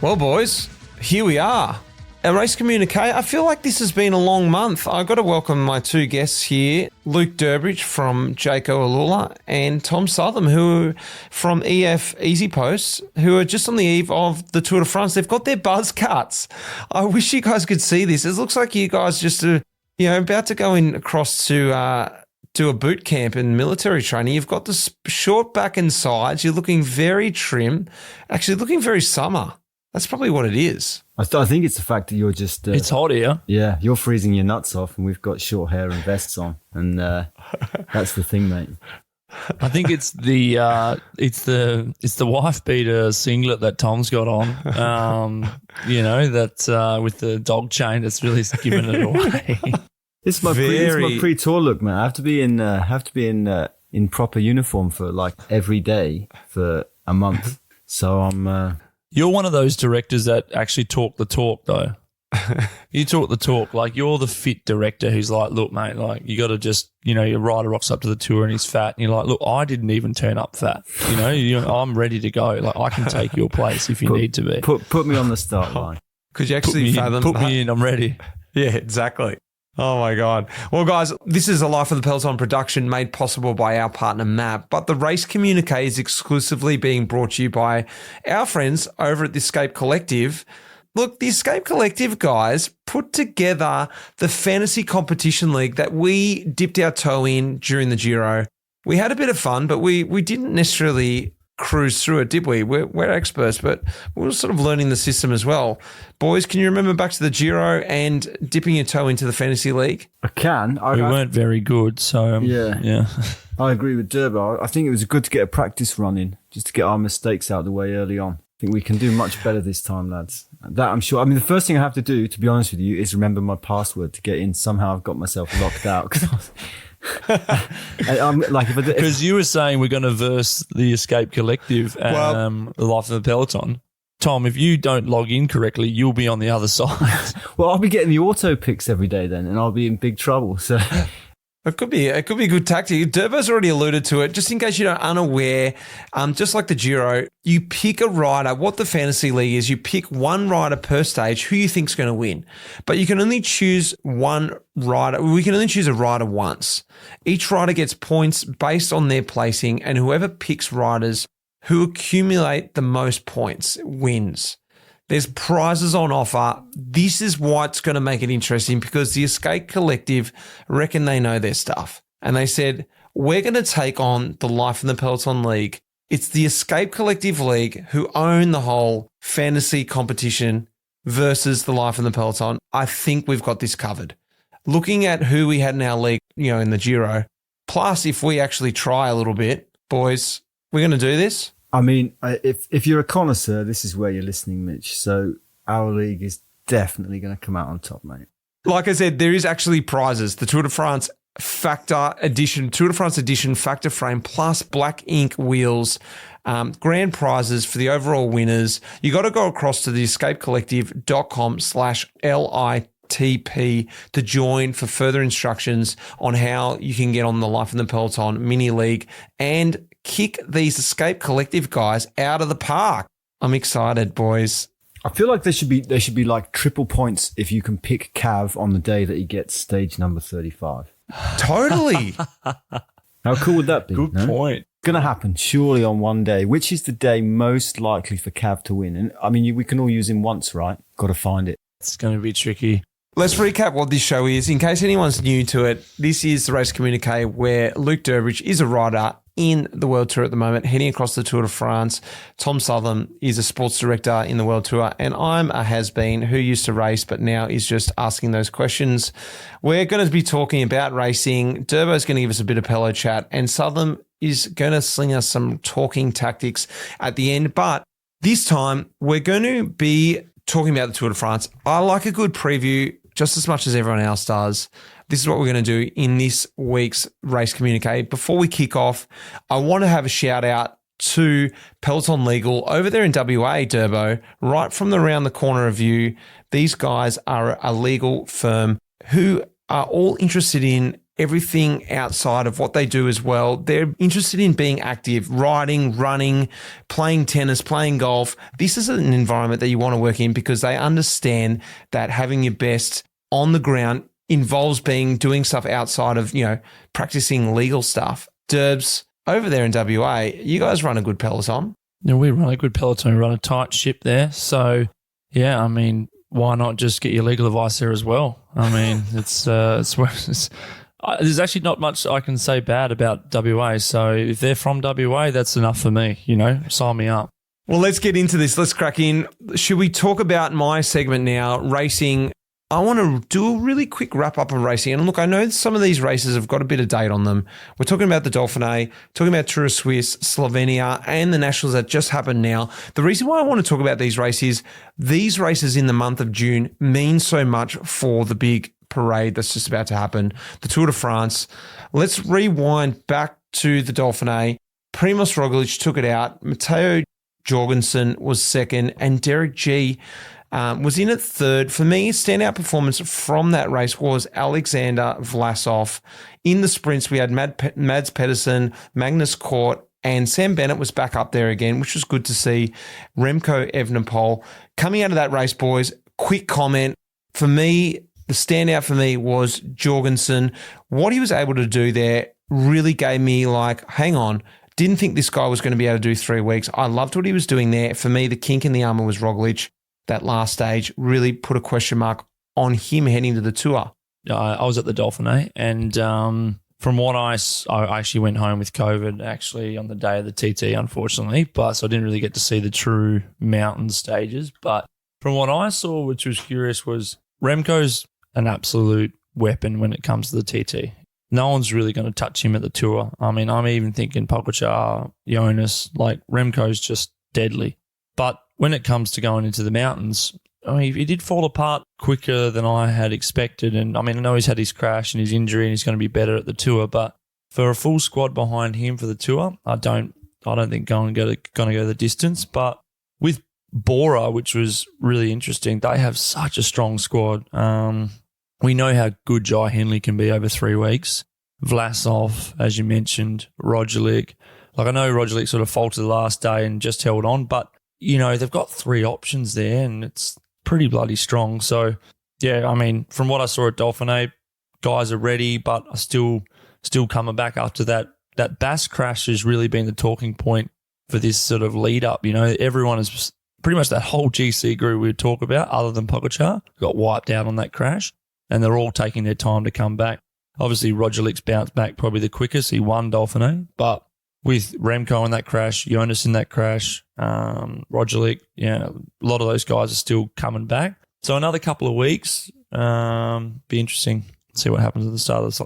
Well, boys, here we are. A Race Communique. I feel like this has been a long month. I've got to welcome my two guests here, Luke Durbridge from Jaco Alula and Tom Southam, who from EF Easy Posts, who are just on the eve of the Tour de France. They've got their buzz cuts. I wish you guys could see this. It looks like you guys just are, about to go in across to do a boot camp and military training. You've got the short back and sides. You're looking very trim, actually looking very summer. That's probably what it is. I think it's the fact that you're just... it's hot here. Yeah, you're freezing your nuts off and we've got short hair and vests on. And that's the thing, mate. I think it's the wife beater singlet that Tom's got on. That with the dog chain that's really giving it away. This is my pre-tour look, man. I have to be in proper uniform for like every day for a month. So I'm... You're one of those directors that actually talk the talk, though. You talk the talk. Like, you're the fit director who's like, look, mate, like, you got to just, your rider rocks up to the tour and he's fat. And you're like, look, I didn't even turn up fat. I'm ready to go. Like, I can take your place if you need to be. Put me on the start line. Could you actually fathom Put me in, I'm ready. Yeah, exactly. Oh, my God. Well, guys, this is a Life of the Peloton production made possible by our partner MAAP, but the Race Communique is exclusively being brought to you by our friends over at the Escape Collective. Look, the Escape Collective guys put together the fantasy competition league that we dipped our toe in during the Giro. We had a bit of fun, but we didn't necessarily cruise through it, did we? We're experts, but we were sort of learning the system as well. Boys, can you remember back to the Giro and dipping your toe into the fantasy league? I can. We weren't very good, so yeah. I agree with Durbo. I think it was good to get a practice run in, just to get our mistakes out of the way early on. I think we can do much better this time, lads. That I'm sure. I mean, the first thing I have to do, to be honest with you, is remember my password to get in. Somehow I've got myself locked out. Because you were saying we're going to verse the Escape Collective and the Life of the Peloton. Tom, if you don't log in correctly, you'll be on the other side. Well, I'll be getting the auto picks every day then, and I'll be in big trouble. So it could be a good tactic. Durbo's already alluded to it. Just in case you're unaware, just like the Giro, you pick a rider. What the fantasy league is, you pick one rider per stage who you think's going to win. But you can only choose one rider. We can only choose a rider once. Each rider gets points based on their placing, and whoever picks riders who accumulate the most points wins. There's prizes on offer. This is what's going to make it interesting, because the Escape Collective reckon they know their stuff. And they said, we're going to take on the Life in the Peloton League. It's the Escape Collective League who own the whole fantasy competition versus the Life in the Peloton. I think we've got this covered. Looking at who we had in our league, in the Giro, plus if we actually try a little bit, boys, we're going to do this. I mean, if you're a connoisseur, this is where you're listening, Mitch. So our league is definitely going to come out on top, mate. Like I said, there is actually prizes. The Tour de France Factor Edition, Tour de France Edition Factor Frame plus Black Ink wheels, grand prizes for the overall winners. You got to go across to the escapecollective.com/LITP to join for further instructions on how you can get on the Life in the Peloton mini league and kick these Escape Collective guys out of the park. I'm excited, boys. I feel like there should be like triple points if you can pick Cav on the day that he gets stage number 35. Totally. How cool would that be? Good point. It's going to happen surely on one day. Which is the day most likely for Cav to win? And I mean, we can all use him once, right? Got to find it. It's going to be tricky. Let's recap what this show is. In case anyone's new to it, this is the Race Communique, where Luke Durbridge is a rider in the World Tour at the moment, heading across the Tour de France. Tom Southam is a sports director in the World Tour, and I'm a has-been who used to race but now is just asking those questions. We're going to be talking about racing. Durbo's going to give us a bit of Pelo chat, and Southam is going to sling us some talking tactics at the end. But this time, we're going to be talking about the Tour de France. I like a good preview just as much as everyone else does. This is what we're going to do in this week's Race Communique. Before we kick off, I want to have a shout out to Peloton Legal over there in WA, Durbo, right from around the corner of you. These guys are a legal firm who are all interested in everything outside of what they do as well. They're interested in being active, riding, running, playing tennis, playing golf. This is an environment that you want to work in because they understand that having your best on the ground involves doing stuff outside of, practicing legal stuff. Derbs, over there in WA, you guys run a good Peloton. Yeah, we run a good Peloton. We run a tight ship there. So, yeah, I mean, why not just get your legal advice there as well? I mean, there's actually not much I can say bad about WA. So if they're from WA, that's enough for me, sign me up. Well, let's get into this. Let's crack in. Should we talk about my segment now, racing? I want to do a really quick wrap up of racing. And look, I know some of these races have got a bit of date on them. We're talking about the Dauphiné, talking about Tour de Suisse, Slovenia, and the Nationals that just happened now. The reason why I want to talk about these races in the month of June mean so much for the big parade that's just about to happen, the Tour de France. Let's rewind back to the Dauphiné. Primož Roglič took it out. Matteo Jorgensen was second, and Derek G was in at third. For me, standout performance from that race was Alexander Vlasov. In the sprints, we had Mads Pedersen, Magnus Cort, and Sam Bennett was back up there again, which was good to see. Remco Evenepoel. Coming out of that race, boys, quick comment. For me, the standout for me was Jorgensen. What he was able to do there really gave me hang on. Didn't think this guy was going to be able to do 3 weeks. I loved what he was doing there. For me, the kink in the armor was Roglic. That last stage really put a question mark on him heading to the Tour. I was at the Dauphiné, and from what I actually went home with COVID actually on the day of the TT, unfortunately, so I didn't really get to see the true mountain stages. But from what I saw, which was curious, was Remco's an absolute weapon when it comes to the TT. No one's really going to touch him at the Tour. I mean, I'm even thinking Pogačar, Jonas, Remco's just deadly. But when it comes to going into the mountains, I mean, he did fall apart quicker than I had expected. And I mean, I know he's had his crash and his injury and he's going to be better at the Tour, but for a full squad behind him for the Tour, I don't think going to go the distance. But with Bora, which was really interesting, they have such a strong squad. We know how good Jai Hindley can be over 3 weeks. Vlasov, as you mentioned, Roglic. I know Roglic sort of faltered the last day and just held on, but they've got 3 options there and it's pretty bloody strong. So, yeah, I mean, from what I saw at Dauphiné, guys are ready, but are still coming back after that. That Bass crash has really been the talking point for this sort of lead up. Everyone is pretty much that whole GC group we talk about, other than Pogačar, got wiped out on that crash, and they're all taking their time to come back. Obviously, Rogelic's bounced back probably the quickest. He won Dauphiné, but with Remco in that crash, Jonas in that crash, Roglic, a lot of those guys are still coming back. So another couple of weeks, be interesting to see what happens at the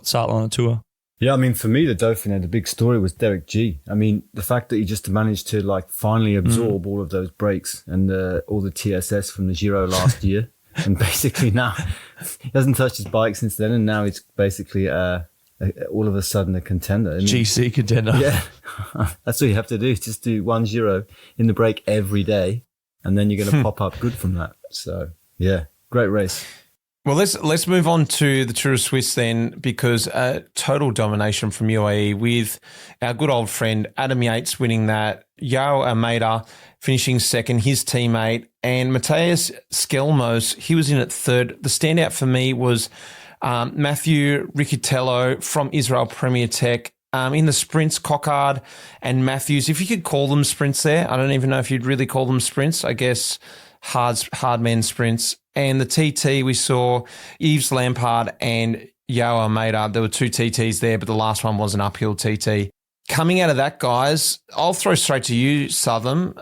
start line of the Tour. Yeah, I mean, for me, the Dauphiné, the big story was Derek G. I mean, the fact that he just managed to finally absorb all of those breaks and all the TSS from the Giro last year. And basically now he hasn't touched his bike since then. And now it's basically all of a sudden a contender. GC contender. Yeah. That's all you have to do. Just do 1 Giro in the break every day. And then you're going to pop up good from that. So, yeah, great race. Well, let's move on to the Tour de Suisse then, because total domination from UAE with our good old friend Adam Yates winning that, Joao Almeida finishing second, his teammate, and Matthias Skelmos, he was in at third. The standout for me was Matthew Riccitello from Israel Premier Tech. In the sprints, Cockard and Matthews, if you could call them sprints there, I don't even know if you'd really call them sprints, I guess hard men sprints. And the TT, we saw Yves Lampard and Joao Almeida. There were 2 TTs there, but the last one was an uphill TT. Coming out of that, guys, I'll throw straight to you, Southam.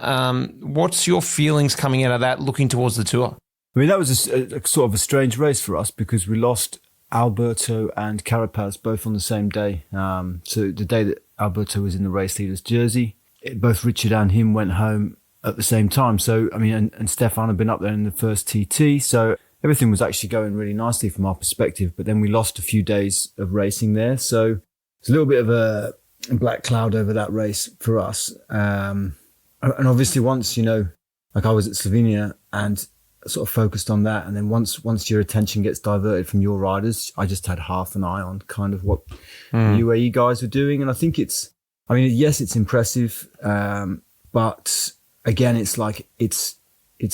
What's your feelings coming out of that, looking towards the Tour? I mean, that was a sort of a strange race for us because we lost Alberto and Carapaz both on the same day. So the day that Alberto was in the race leader's jersey, both Richard and him went home at the same time. So, I mean, and Stefan had been up there in the first TT. So everything was actually going really nicely from our perspective. But then we lost a few days of racing there. So it's a little bit of a black cloud over that race for us. And obviously once, I was at Slovenia and sort of focused on that. And then once your attention gets diverted from your riders, I just had half an eye on kind of what the UAE guys were doing. And I think yes, it's impressive. But again, it's like, it's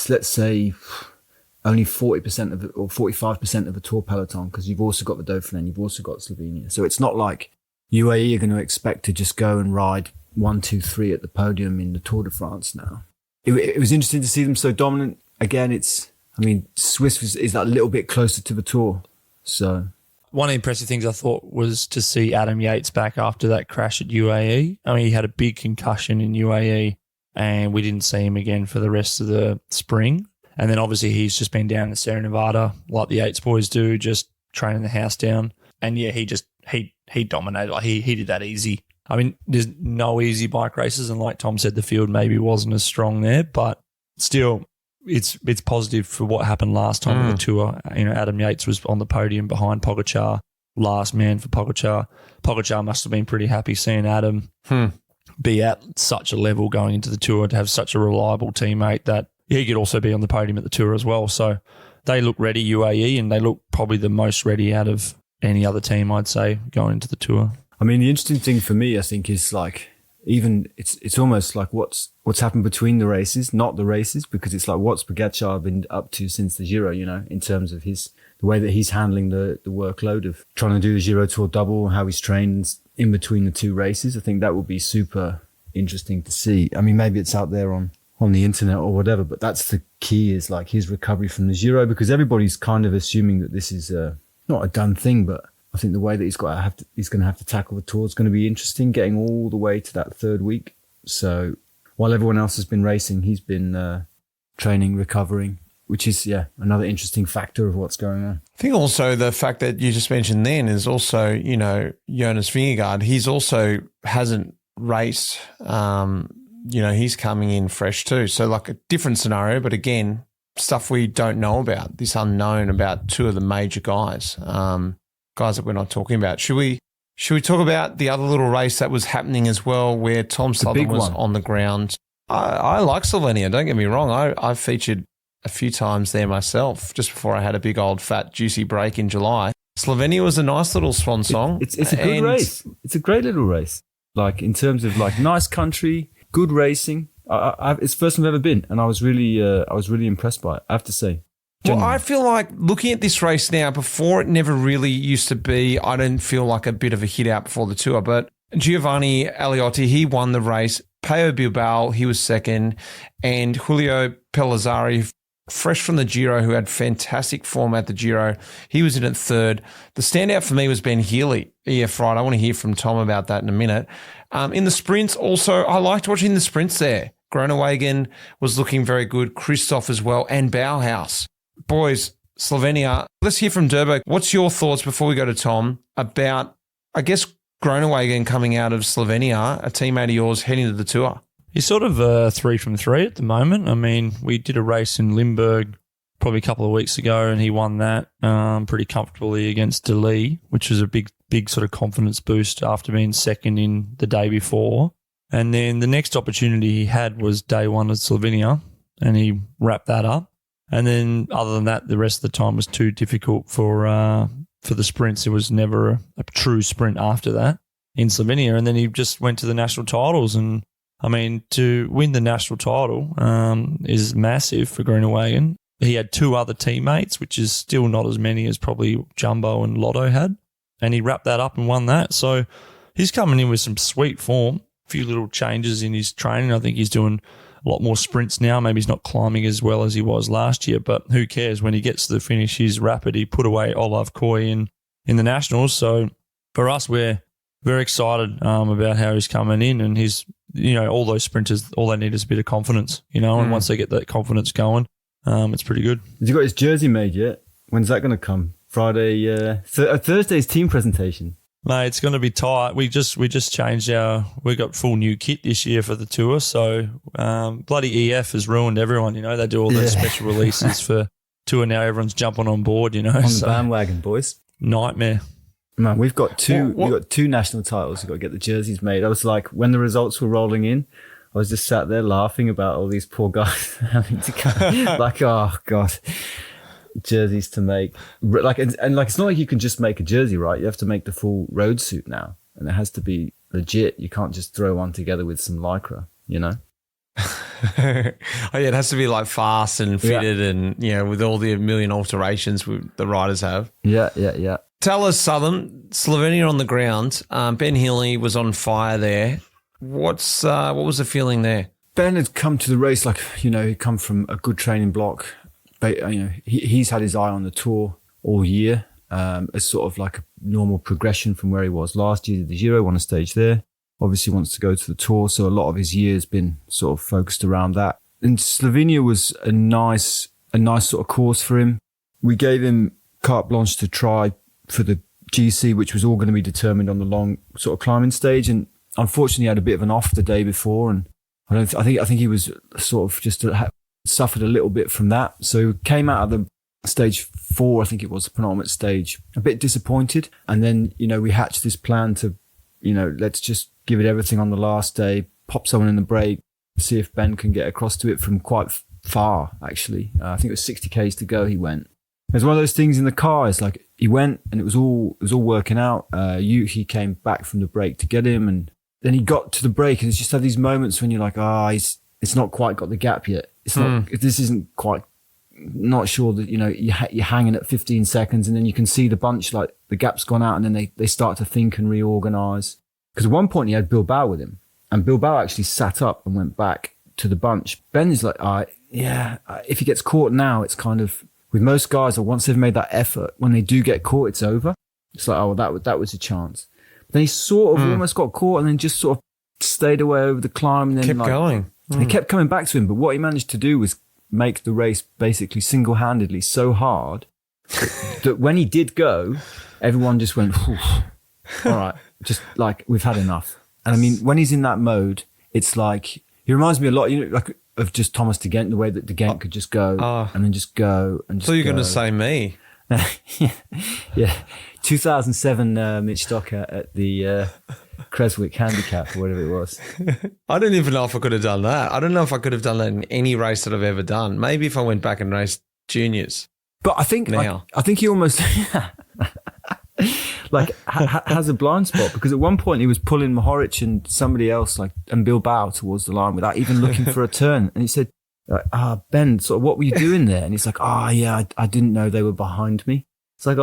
let's say only 40% of it or 45% of the Tour peloton, because you've also got the Dauphiné, you've also got Slovenia. So it's not like UAE are going to expect to just go and ride 1, 2, 3 at the podium in the Tour de France now. It was interesting to see them so dominant. Again, Swiss is that little bit closer to the Tour. So one of the impressive things I thought was to see Adam Yates back after that crash at UAE. I mean, he had a big concussion in UAE and we didn't see him again for the rest of the spring. And then obviously he's just been down in Sierra Nevada like the Yates boys do, just training the house down. And yeah, he dominated. Like he did that easy. I mean, there's no easy bike races, and like Tom said, the field maybe wasn't as strong there, but still, it's positive for what happened last time on the Tour. You know, Adam Yates was on the podium behind Pogačar, last man for Pogačar. Pogačar must have been pretty happy seeing Adam be at such a level going into the Tour, to have such a reliable teammate that he could also be on the podium at the Tour as well. So they look ready, UAE, and they look probably the most ready out of any other team, I'd say, going into the Tour. I mean, the interesting thing for me, I think, is like, even it's almost like what's happened between the races, not the races, because it's like, what's Pogačar been up to since the Giro, you know, in terms of the way that he's handling the workload of trying to do the Giro Tour double, how he's trained in between the two races. I think that would be super interesting to see. I mean, maybe it's out there on the internet or whatever, but that's the key, is like his recovery from the Giro, because everybody's kind of assuming that this is not a done thing, but I think the way that he's going to have to tackle the Tour is going to be interesting, getting all the way to that third week. So while everyone else has been racing, he's been training, recovering, which is, another interesting factor of what's going on. I think also the fact that you just mentioned then is also, you know, Jonas Vingegaard, he's also hasn't raced. You know, he's coming in fresh too. So like a different scenario, but again, stuff we don't know about, this unknown about two of the major guys. Guys that we're not talking about. Should we talk about the other little race that was happening as well, where Tom Southam was on the ground? I like Slovenia, don't get me wrong. I featured a few times there myself just before I had a big old fat juicy break in July. Slovenia was a nice little swan song. It's a good race. It's a great little race. Like, in terms of like nice country, good racing. It's the first time I've ever been, and I was really impressed by it, I have to say. Well, I feel like looking at this race now, before it never really used to be, I didn't feel like a bit of a hit out before the Tour, but Giovanni Aliotti, he won the race. Pello Bilbao, he was second, and Julio Pellizzari, fresh from the Giro, who had fantastic form at the Giro, he was in at third. The standout for me was Ben Healy, EF Ride. I want to hear from Tom about that in a minute. In the sprints also, I liked watching the sprints there. Groenewegen was looking very good, Christoph as well, and Bauhaus. Boys, Slovenia, let's hear from Durbo. What's your thoughts, before we go to Tom, about, I guess, Groenewegen coming out of Slovenia, a teammate of yours heading to the Tour? He's sort of 3 from 3 at the moment. I mean, we did a race in Limburg probably a couple of weeks ago, and he won that pretty comfortably against De Lee, which was a big sort of confidence boost after being second in the day before. And then the next opportunity he had was day one at Slovenia, and he wrapped that up. And then other than that, the rest of the time was too difficult for the sprints. It was never a true sprint after that in Slovenia. And then he just went to the national titles. And, I mean, to win the national title is massive for Groenewegen. He had 2 other teammates, which is still not as many as probably Jumbo and Lotto had. And he wrapped that up and won that. So he's coming in with some sweet form, a few little changes in his training. I think he's doing a lot more sprints now. Maybe he's not climbing as well as he was last year, but who cares? When he gets to the finish, he's rapid. He put away Olav Koy in the Nationals. So for us, we're very excited about how he's coming in, and he's, you know, all those sprinters, all they need is a bit of confidence, you know, and once they get that confidence going, it's pretty good. Has he got his jersey made yet? When's that going to come? Friday, Thursday's team presentation. Mate, it's going to be tight. We just changed we got full new kit this year for the Tour. So bloody EF has ruined everyone. You know, they do all those special releases for Tour now. Everyone's jumping on board. You know, on the bandwagon, boys. Nightmare. Man, we've got two national titles. We've got to get the jerseys made. I was like, when the results were rolling in, I was just sat there laughing about all these poor guys having to come. Like, oh God, jerseys to make. Like, and like, it's not like you can just make a jersey, right? You have to make the full road suit now, and it has to be legit. You can't just throw one together with some Lycra, you know? Oh yeah, it has to be like fast and fitted, and with all the million alterations the riders have. Yeah. Tell us, Southam, Slovenia on the ground. Ben Healy was on fire there. What was the feeling there? Ben had come to the race like, he'd come from a good training block. But, he's had his eye on the Tour all year, as sort of like a normal progression from where he was last year. Did the Giro, won a stage there. Obviously wants to go to the Tour, so a lot of his year has been sort of focused around that. And Slovenia was a nice sort of course for him. We gave him carte blanche to try for the GC, which was all going to be determined on the long sort of climbing stage. And unfortunately, he had a bit of an off the day before, and I think he was sort of just suffered a little bit from that. So came out of the stage 4, I think it was the penultimate stage, a bit disappointed. And then we hatched this plan to let's just give it everything on the last day, pop someone in the break, see if Ben can get across to it from quite far, actually. I think it was 60 Ks to go he went. It was one of those things in the car. It's like he went and it was all working out. He came back from the break to get him, and then he got to the break, and it's just had these moments when you're like, it's not quite got the gap yet. It's not, this isn't quite, not sure that, you're hanging at 15 seconds, and then you can see the bunch, like the gap's gone out, and then they start to think and reorganize. Because at one point he had Bilbao with him, and Bilbao actually sat up and went back to the bunch. Ben is like, if he gets caught now, it's kind of, with most guys, once they've made that effort, when they do get caught, it's over. It's like, that was a chance. But then he sort of almost got caught, and then just sort of stayed away over the climb, and then kept going. He kept coming back to him. But what he managed to do was make the race basically single-handedly so hard that when he did go, everyone just went, all right, just like, we've had enough. And I mean, when he's in that mode, it's like, he reminds me a lot, like of just Thomas de Gent, the way that de Gent could just go and then just go and just So you're go. going to say me? Yeah. 2007 Mitch Stocker at the Creswick Handicap or whatever it was. I don't even know if I could have done that. I don't know if I could have done that in any race that I've ever done. Maybe if I went back and raced juniors. But I think I think he almost has a blind spot, because at one point he was pulling Mohoric and somebody else and Bilbao towards the line without even looking for a turn. And he said, Ben, sort of, what were you doing there? And he's like, I didn't know they were behind me. It's like,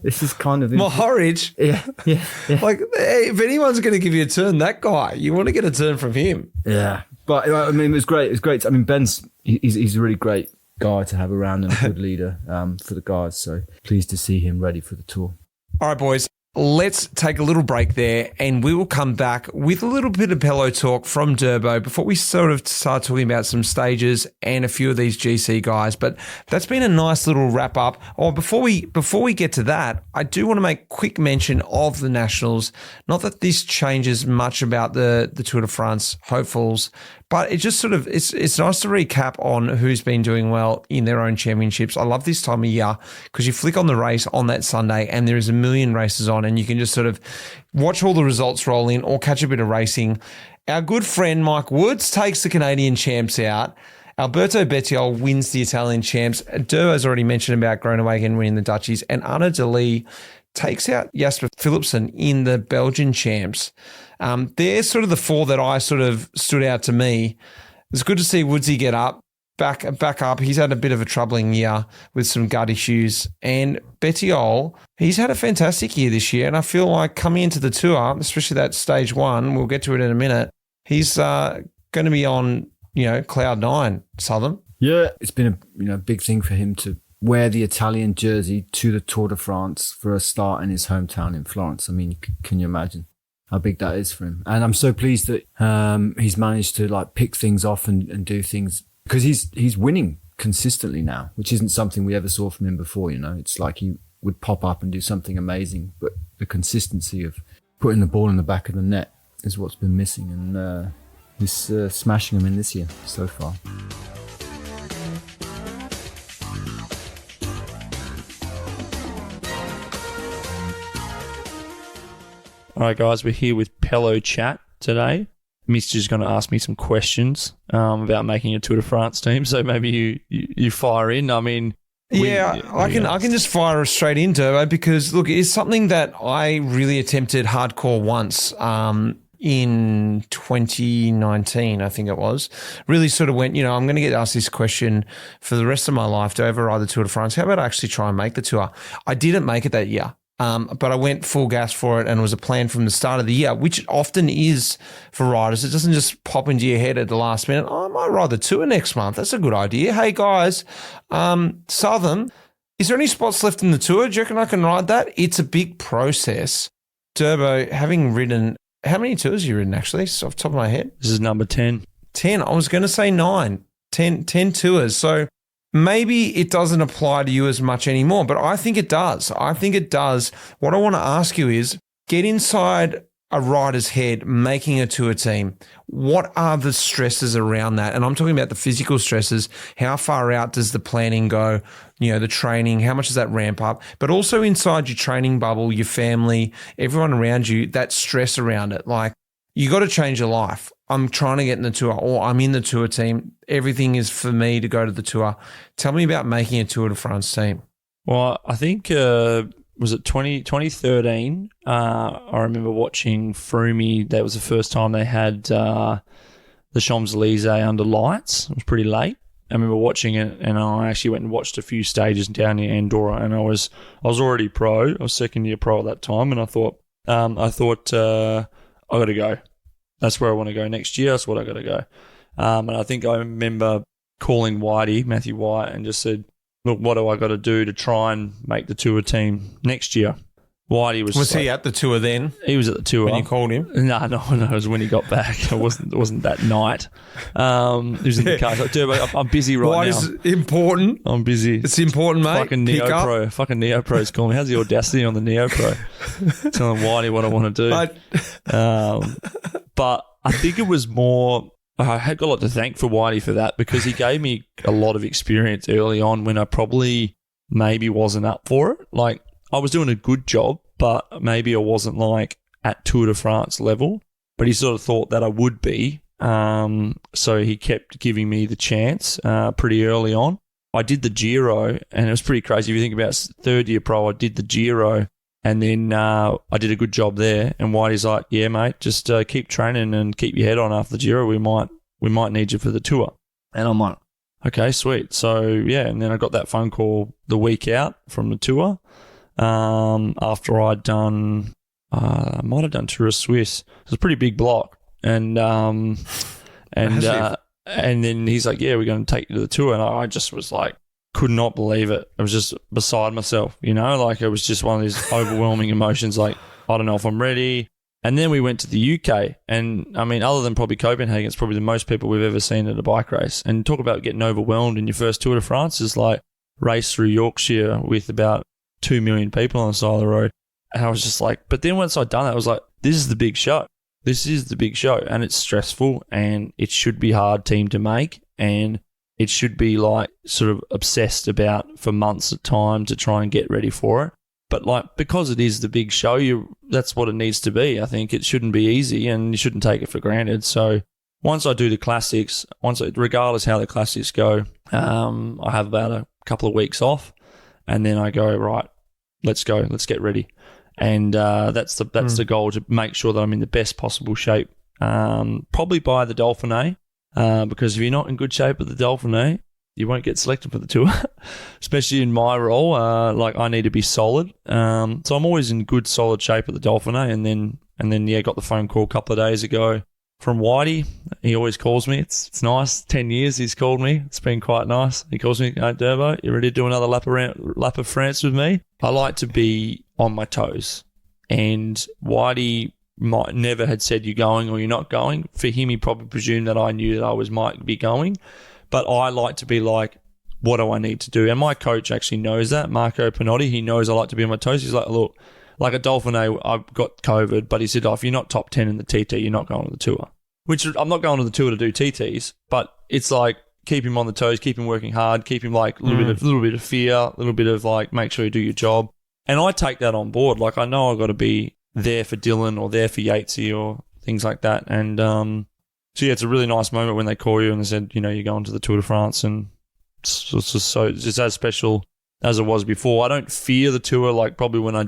this is kind of... Mohoric? Yeah. Like, if anyone's going to give you a turn, that guy, you want to get a turn from him. Yeah. But, I mean, it was great. It was great. I mean, he's a really great guy to have around and a good leader for the guys. So pleased to see him ready for the Tour. All right, boys. Let's take a little break there, and we will come back with a little bit of Pelo talk from Durbo before we sort of start talking about some stages and a few of these GC guys. But that's been a nice little wrap up. Oh, before we get to that, I do want to make quick mention of the Nationals. Not that this changes much about the Tour de France hopefuls, but it just sort of, it's nice to recap on who's been doing well in their own championships. I love this time of year because you flick on the race on that Sunday and there is a million races on, and you can just sort of watch all the results roll in or catch a bit of racing. Our good friend Mike Woods takes the Canadian champs out. Alberto Bettiol wins the Italian champs. Durbo's already mentioned about Groenewegen winning the Dutchies, and Arnaud Delis takes out Jasper Philipsen in the Belgian champs. They're sort of the four that I sort of stood out to me. It's good to see Woodsy get back up. He's had a bit of a troubling year with some gut issues. And Bettiol, he's had a fantastic year this year. And I feel like coming into the Tour, especially that stage 1, we'll get to it in a minute, he's going to be on, cloud 9, Southam. Yeah, it's been a big thing for him to wear the Italian jersey to the Tour de France for a start in his hometown in Florence. I mean, can you imagine how big that is for him? And I'm so pleased that he's managed to pick things off and do things, because he's winning consistently now, which isn't something we ever saw from him before. It's like he would pop up and do something amazing, but the consistency of putting the ball in the back of the net is what's been missing, and he's smashing them in this year so far. All right, guys, we're here with Pelo Chat today. Mitch is going to ask me some questions about making a Tour de France team. So maybe you fire in. I mean, I can just fire straight in, Durbo, because look, it's something that I really attempted hardcore once in 2019, I think it was. Really sort of went, I'm going to get asked this question for the rest of my life. Do I ever ride the Tour de France? How about I actually try and make the tour? I didn't make it that year. But I went full gas for it, and it was a plan from the start of the year, which it often is for riders. It doesn't just pop into your head at the last minute. Oh, I might ride the tour next month. That's a good idea. Hey, guys, Southam, is there any spots left in the tour? Do you reckon I can ride that? It's a big process. Durbo, having ridden, how many tours have you ridden, actually, off the top of my head? This is number 10. 10. I was going to say 9. 10 tours. So maybe it doesn't apply to you as much anymore, but I think it does. What I want to ask you is, get inside a rider's head making a tour team. What are the stresses around that? And I'm talking about the physical stresses. How far out does the planning go? The training, how much does that ramp up? But also inside your training bubble, your family, everyone around you, that stress around it. Like, you got to change your life. I'm trying to get in the tour, or I'm in the tour team. Everything is for me to go to the tour. Tell me about making a Tour de France team. Well, I think, was it 2013? I remember watching Froome. That was the first time they had the Champs-Élysées under lights. It was pretty late. I remember watching it, and I actually went and watched a few stages down near Andorra, and I was already pro. I was second year pro at that time, and I thought I got to go. That's where I want to go next year. That's what I got to go. And I think I remember calling Matthew White, and just said, look, what do I got to do to try and make the tour team next year? Whitey was he at the tour then? He was at the tour. When you called him? No, it was when he got back. It wasn't that night. He was in the car. Like, I'm busy right now. Whitey's important. I'm busy. It's important, mate. Fucking Neo Pro's calling me. How's the audacity on the Neo Pro? Telling Whitey what I want to do. But I think it was more, I had got a lot to thank for Whitey for that, because he gave me a lot of experience early on when I probably maybe wasn't up for it. Like, I was doing a good job, but maybe I wasn't like at Tour de France level, but he sort of thought that I would be. So he kept giving me the chance pretty early on. I did the Giro, and it was pretty crazy. If you think about third year pro, I did the Giro, and then I did a good job there. And Whitey's like, yeah, mate, just keep training and keep your head on after the Giro. We might need you for the tour. And I'm like, okay, sweet. So, yeah, and then I got that phone call the week out from the tour. After I'd done, I might have done Tour of Swiss. It was a pretty big block, and then he's like, "Yeah, we're going to take you to the tour," and I just was like, could not believe it. I was just beside myself, like it was just one of these overwhelming emotions. Like, I don't know if I'm ready. And then we went to the UK, and I mean, other than probably Copenhagen, it's probably the most people we've ever seen at a bike race. And talk about getting overwhelmed in your first Tour de France is like race through Yorkshire with about 2 million people on the side of the road. And I was just like, but then once I'd done that, I was like, this is the big show. This is the big show. And it's stressful, and it should be a hard team to make. And it should be like sort of obsessed about for months at time to try and get ready for it. But like, because it is the big show, that's what it needs to be. I think it shouldn't be easy, and you shouldn't take it for granted. So once I do the classics, regardless how the classics go, I have about a couple of weeks off. And then I go, right, let's go, let's get ready. And that's the goal, to make sure that I'm in the best possible shape, probably by the Dauphiné, because if you're not in good shape at the Dauphiné, you won't get selected for the tour, especially in my role. Like, I need to be solid. So I'm always in good, solid shape at the Dauphiné. And then got the phone call a couple of days ago from Whitey. He always calls me. It's nice. 10 years he's called me. It's been quite nice. He calls me, "Hey, Durbo, you ready to do another lap of France with me?" I like to be on my toes. And Whitey never had said you're going or you're not going. For him, he probably presumed that I knew that I might be going. But I like to be like, what do I need to do? And my coach actually knows that, Marco Pinotti. He knows I like to be on my toes. He's like, look, like at Dauphiné, I've got COVID, but he said, if you're not top 10 in the TT, you're not going to the tour. Which, I'm not going to the tour to do TTs, but it's like, keep him on the toes, keep him working hard, keep him like a little bit of fear, a little bit of like, make sure you do your job. And I take that on board. Like, I know I've got to be there for Dylan or there for Yatesy or things like that. And So yeah, it's a really nice moment when they call you and they said, you know, you're going to the Tour de France, and it's just as special as it was before. I don't fear the tour like probably when I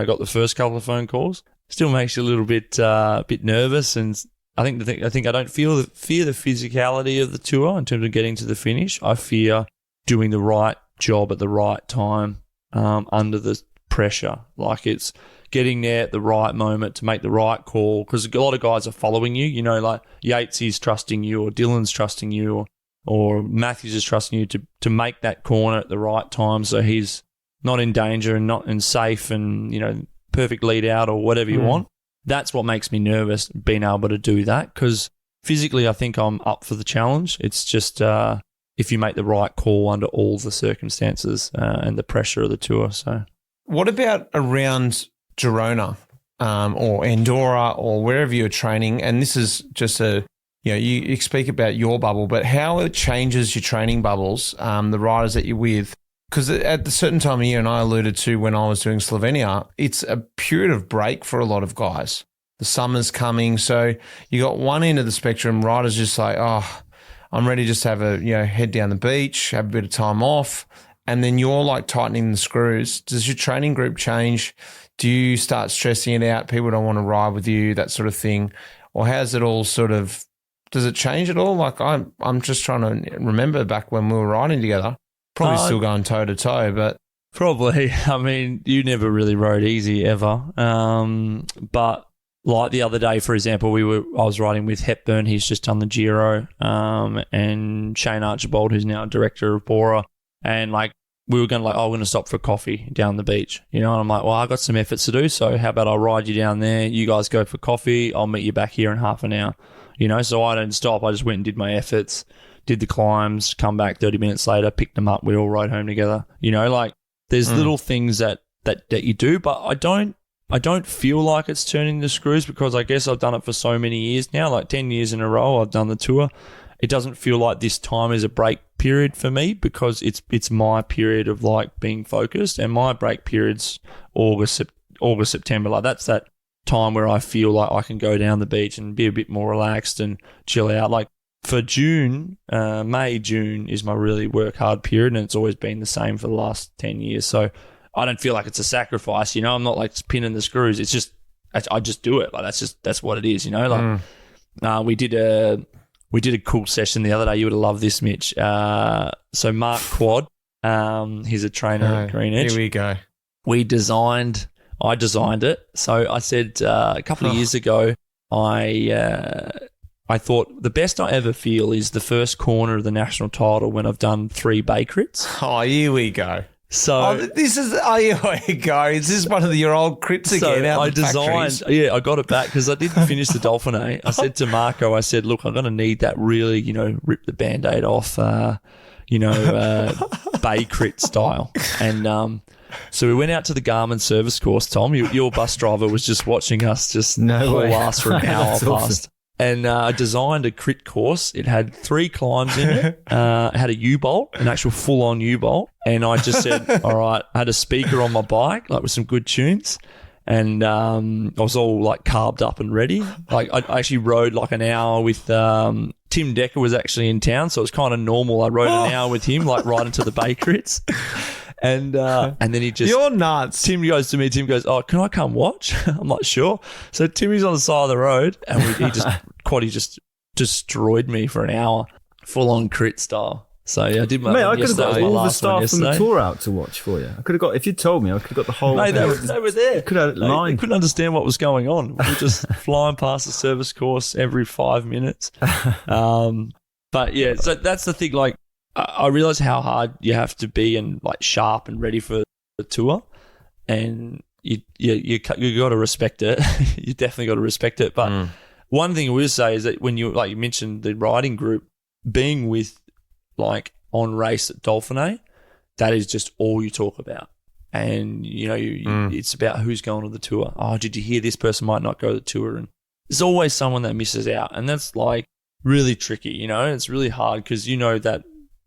got the first couple of phone calls. Still makes you a little bit nervous, and I think I don't fear the physicality of the tour in terms of getting to the finish. I fear doing the right job at the right time under the pressure. Like it's getting there at the right moment to make the right call, because a lot of guys are following you. You know, like Yates is trusting you, or Dylan's trusting you, or Matthews is trusting you to make that corner at the right time, so he's not in danger and not in safe, and you know, perfect lead out or whatever you want. That's what makes me nervous, being able to do that, because physically I think I'm up for the challenge. It's just if you make the right call under all the circumstances and the pressure of the tour. So, what about around Girona or Andorra or wherever you're training? And this is just you speak about your bubble, but how it changes your training bubbles, the riders that you're with. Because at the certain time of year, and I alluded to when I was doing Slovenia, it's a period of break for a lot of guys. The summer's coming, so you got one end of the spectrum, riders just like, oh, I'm ready just to have head down the beach, have a bit of time off, and then you're like tightening the screws. Does your training group change? Do you start stressing it out? People don't want to ride with you, that sort of thing, or how's it all sort of? Does it change at all? Like I'm just trying to remember back when we were riding together. Probably still going toe to toe, but probably. I mean, you never really rode easy ever. But like the other day, for example, I was riding with Hepburn. He's just done the Giro, and Shane Archibald, who's now director of Bora, and like we were going to I'm going to stop for coffee down the beach, you know. And I'm like, well, I got some efforts to do, so how about I ride you down there? You guys go for coffee. I'll meet you back here in half an hour, you know. So I didn't stop. I just went and did my efforts. Did the climbs, come back 30 minutes later, picked them up, we all rode home together. You know, like there's little things that you do, but I don't feel like it's turning the screws, because I guess I've done it for so many years now, like 10 years in a row I've done the tour. It doesn't feel like this time is a break period for me, because it's my period of like being focused, and my break period's August, September. Like that's that time where I feel like I can go down the beach and be a bit more relaxed and chill out. Like for June, May, June is my really work hard period, and it's always been the same for the last 10 years. So I don't feel like it's a sacrifice, you know. I'm not like pinning the screws. It's just, I just do it. Like that's what it is, you know. Like we did a cool session the other day. You would have loved this, Mitch. So Mark Quad, he's a trainer at Green Edge. Here we go. I designed it. So I said a couple of years ago, I thought the best I ever feel is the first corner of the national title when I've done 3 bay crits. Oh, here we go. So here we go. Is this one of your old crits again? So I designed, I got it back because I didn't finish the Dauphiné. I said to Marco, look, I'm going to need that really, rip the Band-Aid off, bay crit style. And so we went out to the Garmin service course, Tom. Your bus driver was just watching us haul ass for an hour past. Awesome. And I designed a crit course. It had 3 climbs in it. It had a U-bolt, an actual full-on U-bolt. And I just said, all right, I had a speaker on my bike, like with some good tunes. And I was all like carbed up and ready. Like I actually rode like an hour with Tim Decker was actually in town, so it was kind of normal. I rode an hour with him, like right into the bay crits. And then he just... You're nuts. Tim goes to me. Tim goes, oh, can I come watch? I'm like, sure. So Timmy's on the side of the road, and Quaddy just destroyed me for an hour, full-on crit style. So yeah, I did my... Mate, I could have got all the staff from the tour out to watch for you. I could have got... If you'd told me, I could have got the whole... Mate, they were there. Could have they couldn't understand what was going on. We were just flying past the service course every 5 minutes. But yeah, so that's the thing, like, I realize how hard you have to be and like sharp and ready for the tour, and you got to respect it. You definitely got to respect it. But one thing I will say is that when you mentioned the riding group, being with like on race at Dauphiné, that is just all you talk about. And it's about who's going to the tour. Oh, did you hear this person might not go to the tour? And there's always someone that misses out, and that's like really tricky. It's really hard because that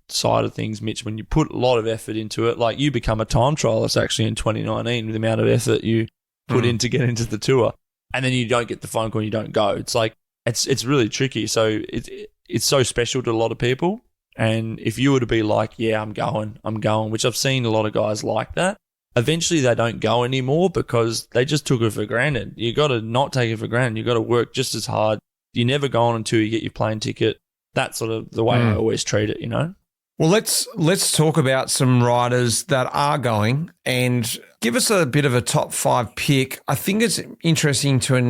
side of things, Mitch, when you put a lot of effort into it, like you become a time trialist actually in 2019 with the amount of effort you put in to get into the tour, and then you don't get the phone call and you don't go. It's like it's really tricky. So it's so special to a lot of people. And if you were to be like, yeah, I'm going, which I've seen a lot of guys like that, eventually they don't go anymore because they just took it for granted. You got to not take it for granted. You got to work just as hard. You never go on until you get your plane ticket. That's sort of the way I always treat it, you know? Well, let's talk about some riders that are going and give us a bit of a top 5 pick. I think it's interesting to have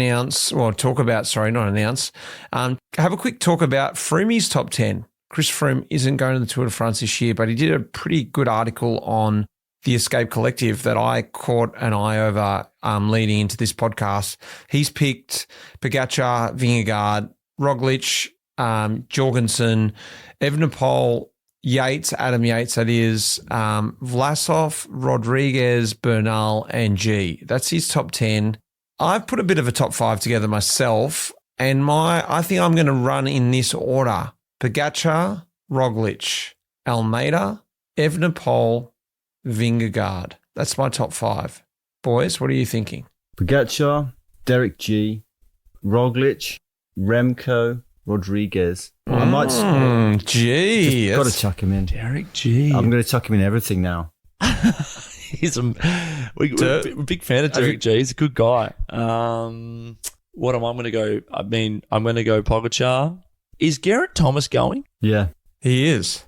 a quick talk about Froome's top 10. Chris Froome isn't going to the Tour de France this year, but he did a pretty good article on the Escape Collective that I caught an eye over leading into this podcast. He's picked Pogačar, Vingegaard, Roglic, Jorgensen, Evenepoel, Yates, Adam Yates, that is, Vlasov, Rodriguez, Bernal, and G. That's his top 10. I've put a bit of a top 5 together myself, and I think I'm going to run in this order. Pogačar, Roglic, Almeida, Evenepoel, Vingegaard. That's my top 5. Boys, what are you thinking? Pogačar, Derek G, Roglic, Remco, Rodriguez. I might Gee, got to chuck him in. Derek G. I'm going to chuck him in everything now. We're a big fan of Derek G. He's a good guy. What am I going to go? I'm going to go Pogačar. Is Geraint Thomas going? Yeah. He is.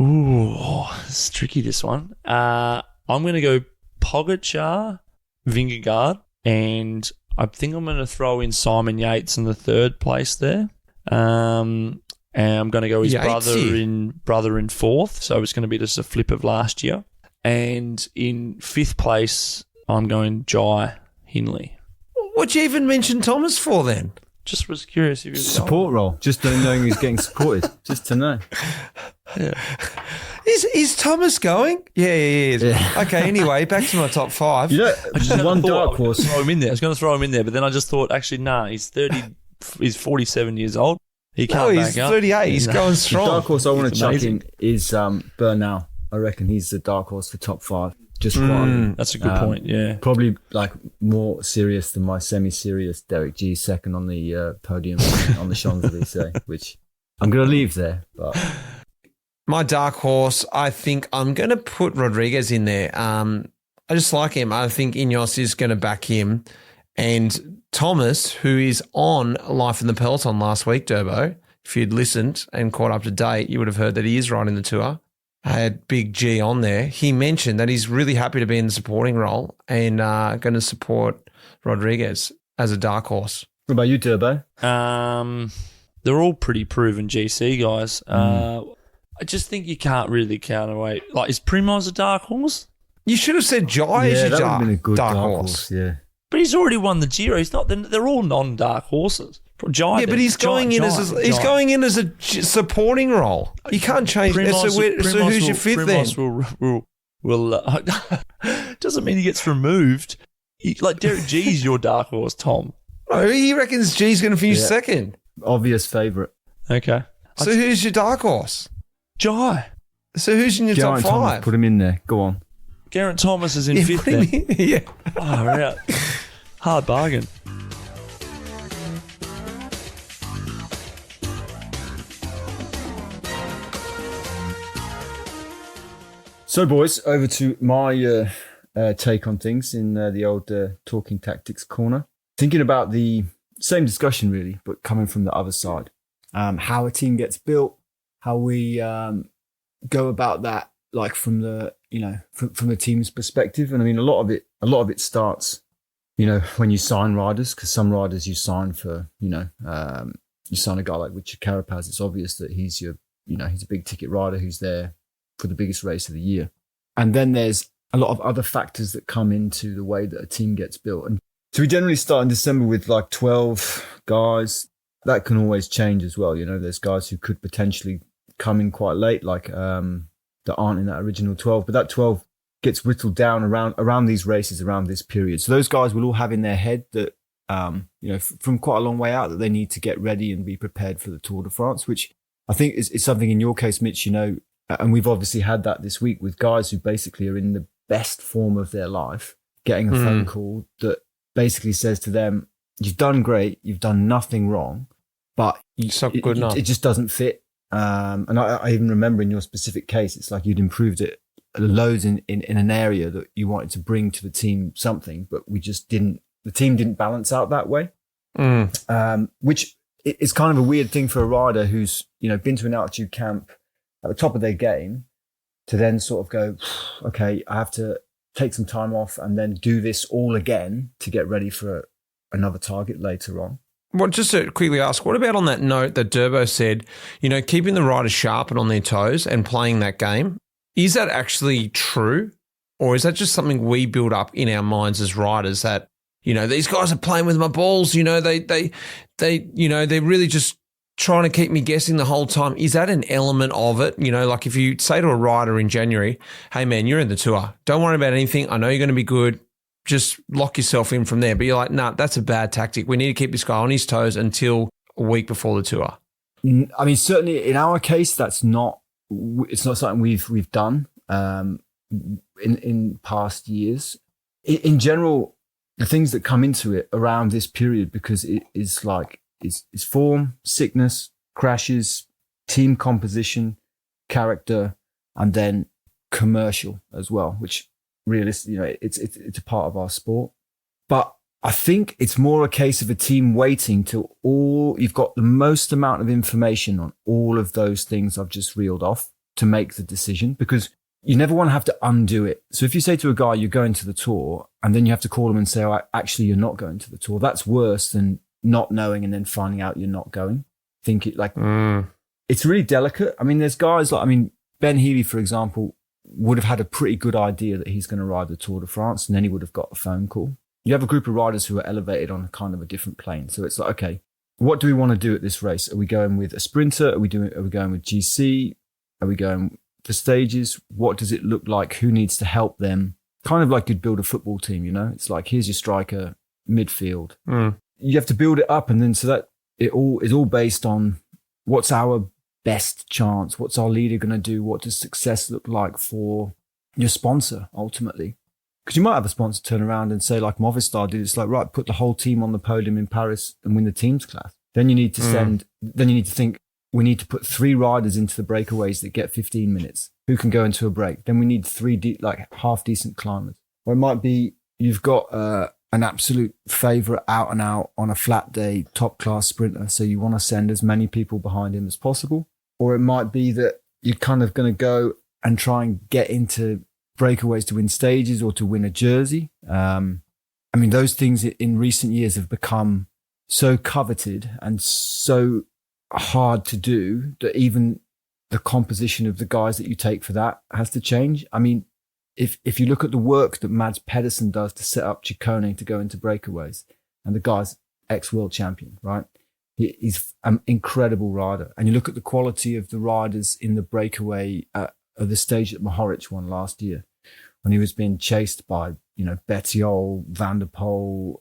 Ooh, it's tricky, this one. I'm going to go Pogačar, Vingegaard, and I think I'm going to throw in Simon Yates in the 3rd place there. And I'm going to go his brother in 4th, so it's going to be just a flip of last year. And in 5th place, I'm going Jai Hindley. What'd you even mention Thomas for then? Just was curious if he was support role, just knowing he's getting supported, just to know. Yeah. Is Thomas going? Yeah, he is. Yeah. Okay, anyway, back to my top 5. You know, one dark horse. I was going to throw him in there, but then I just thought, actually, he's 47 years old. He can't back up. 38. He's going strong. The dark horse I want to chuck in is Bernal. I reckon he's the dark horse for top 5. Just one. That's a good point, yeah. Probably like more serious than my semi-serious Derek G, second on the podium on the Champs-Élysées, which I'm going to leave there. But my dark horse, I think I'm going to put Rodriguez in there. I just like him. I think Ineos is going to back him. And Thomas, who is on Life in the Peloton last week, Durbo, if you'd listened and caught up to date, you would have heard that he is riding the Tour. I had Big G on there. He mentioned that he's really happy to be in the supporting role and going to support Rodriguez as a dark horse. What about you, Turbo? They're all pretty proven GC guys. I just think you can't really counterweight. Like, is Primoz a dark horse? You should have said Jai is your that would have been a good dark horse. Yeah. But he's already won the Giro. He's not. They're all non-dark horses. Jai, but he's going in as a supporting role. You can't change. So who's your 5th then? Will doesn't mean he gets removed. Like Derek G's your dark horse, Tom. No, he reckons G's going to finish 2nd. Obvious favourite. Okay. So who's your dark horse? Jai. So who's in your top 5? Thomas, put him in there. Go on. Geraint Thomas is in 5th then. Yeah. Oh, right. Hard bargain. So, boys, over to my take on things in the old Talking Tactics corner. Thinking about the same discussion, really, but coming from the other side. How a team gets built, how we go about that, like from the from the team's perspective. And I mean, a lot of it starts, when you sign riders, because some riders you sign for, you sign a guy like Richard Carapaz. It's obvious that he's he's a big ticket rider who's there for the biggest race of the year. And then there's a lot of other factors that come into the way that a team gets built. And so we generally start in December with like 12 guys. That can always change as well. There's guys who could potentially come in quite late, like that aren't in that original 12. But that 12 gets whittled down around these races, around this period. So those guys will all have in their head that, from quite a long way out, that they need to get ready and be prepared for the Tour de France, which I think is something in your case, Mitch, and we've obviously had that this week with guys who basically are in the best form of their life, getting a phone call that basically says to them, you've done great, you've done nothing wrong, but It's not good enough. it just doesn't fit. And I even remember in your specific case, it's like you'd improved it loads in an area that you wanted to bring to the team something, but the team didn't balance out that way. Which is kind of a weird thing for a rider who's, been to an altitude camp at the top of their game to then sort of go, okay, I have to take some time off and then do this all again to get ready for another target later on. Well, just to quickly ask, what about on that note that Durbo said, keeping the riders sharp and on their toes and playing that game? Is that actually true? Or is that just something we build up in our minds as riders that, these guys are playing with my balls, they're really just trying to keep me guessing the whole time. Is that an element of it? Like if you say to a rider in January, hey man, you're in the tour. Don't worry about anything. I know you're going to be good. Just lock yourself in from there. But you're like, nah, that's a bad tactic. We need to keep this guy on his toes until a week before the tour. I mean, certainly in our case, it's not something we've done in past years. In general, the things that come into it around this period, because it is like, is form, sickness, crashes, team composition, character, and then commercial as well, which realistically, it's a part of our sport. But I think it's more a case of a team waiting till you've got the most amount of information on all of those things I've just reeled off to make the decision, because you never want to have to undo it. So if you say to a guy, you're going to the tour, and then you have to call him and say, oh, actually, you're not going to the tour. That's worse than not knowing and then finding out you're not going. It's really delicate. I mean, there's guys Ben Healy, for example, would have had a pretty good idea that he's going to ride the Tour de France, and then he would have got a phone call. You have a group of riders who are elevated on kind of a different plane. So it's like, okay, what do we want to do at this race? Are we going with a sprinter? Are we going with GC? Are we going for stages? What does it look like? Who needs to help them? Kind of like you'd build a football team, It's like, here's your striker, midfield. You have to build it up, and then so that it all is all based on what's our best chance, what's our leader going to do, what does success look like for your sponsor ultimately. Because you might have a sponsor turn around and say, like Movistar did, it's like, right, put the whole team on the podium in Paris and win the teams class. Then you need to think, we need to put 3 riders into the breakaways that get 15 minutes. Who can go into a break? Then we need 3 half decent climbers. Or it might be you've got an absolute favourite out and out on a flat day, top class sprinter. So you want to send as many people behind him as possible. Or it might be that you're kind of going to go and try and get into breakaways to win stages or to win a jersey. Those things in recent years have become so coveted and so hard to do that even the composition of the guys that you take for that has to change. I mean, if you look at the work that Mads Pedersen does to set up Ciccone to go into breakaways, and the guy's ex-world champion, right? He's an incredible rider. And you look at the quality of the riders in the breakaway of the stage that Mohoric won last year, when he was being chased by, Bettiol, Van der Poel,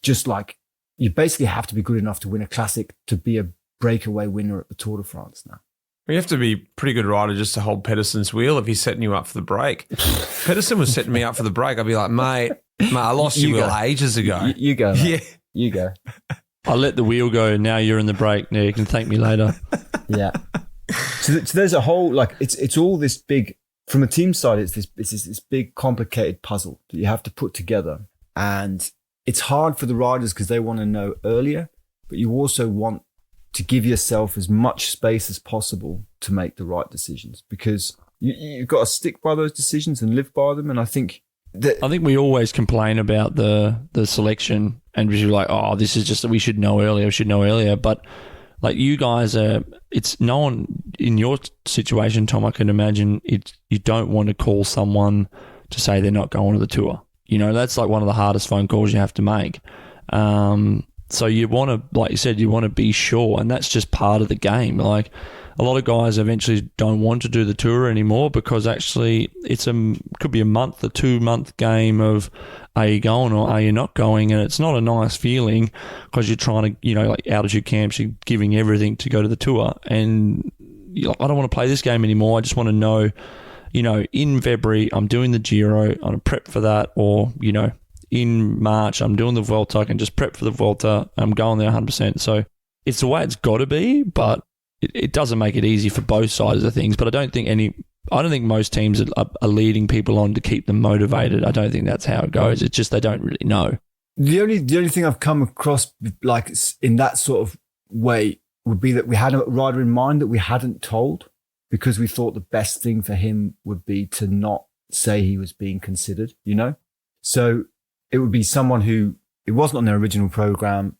just like, you basically have to be good enough to win a classic to be a breakaway winner at the Tour de France now. You have to be a pretty good rider just to hold Pedersen's wheel if he's setting you up for the break. Pedersen was setting me up for the break. I'd be like, mate, I lost your wheel ages ago. You go. Mate. Yeah. You go. I let the wheel go. Now you're in the break. Now you can thank me later. Yeah. So there's a whole, it's all this big, from a team side, it's this big complicated puzzle that you have to put together. And it's hard for the riders because they want to know earlier, but you also want to give yourself as much space as possible to make the right decisions, because you've got to stick by those decisions and live by them. And I think we always complain about the selection and we're like, oh, this is just that we should know earlier. But like you guys it's no one in your situation, Tom, I can imagine you don't want to call someone to say they're not going to the tour. That's like one of the hardest phone calls you have to make. So you want to, like you said, you want to be sure, and that's just part of the game. Like a lot of guys eventually don't want to do the tour anymore because actually could be a month, a 2-month game of are you going or are you not going, and it's not a nice feeling because you're trying to, like altitude camps, you're giving everything to go to the tour, and you're like, I don't want to play this game anymore. I just want to know, in February I'm doing the Giro, I'm prep for that, or in March. I'm doing the Vuelta. I can just prep for the Vuelta. I'm going there 100%. So it's the way it's got to be, but it doesn't make it easy for both sides of things. But I don't think most teams are leading people on to keep them motivated. I don't think that's how it goes. It's just they don't really know. The only thing I've come across like in that sort of way would be that we had a rider in mind that we hadn't told, because we thought the best thing for him would be to not say he was being considered, you know? So it would be someone who, it wasn't on their original program.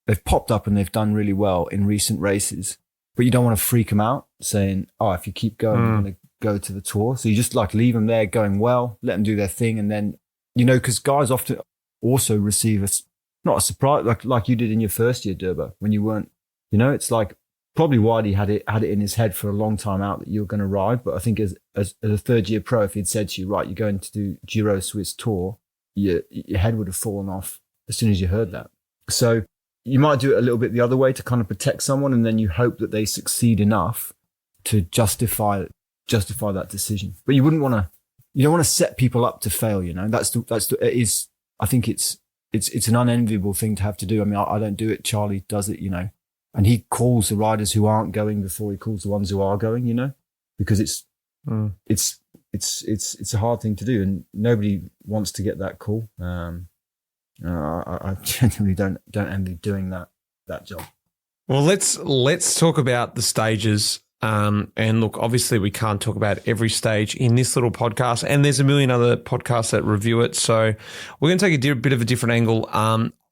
They've popped up and they've done really well in recent races, but you don't want to freak them out saying, oh, if you keep going, you're going to go to the Tour. So you just like leave them there going well, let them do their thing. And then, you know, because guys often also receive not a surprise, like you did in your first year, Durbo, when you weren't, you know, it's like, probably Whitey had it in his head for a long time out that you were going to ride. But I think as a third year pro, if he'd said to you, right, you're going to do Giro Swiss Tour, your head would have fallen off as soon as you heard that. So you might do it a little bit the other way to kind of protect someone, and then you hope that they succeed enough to justify that decision. But you don't want to set people up to fail, you know. I think it's an unenviable thing to have to do. I mean, I don't do it. Charlie does it, you know. And he calls the riders who aren't going before he calls the ones who are going, you know, because it's a hard thing to do, and nobody wants to get that call. I genuinely don't envy doing that job. Well, let's talk about the stages. And look, obviously we can't talk about every stage in this little podcast, and there's a million other podcasts that review it. So we're going to take a bit of a different angle.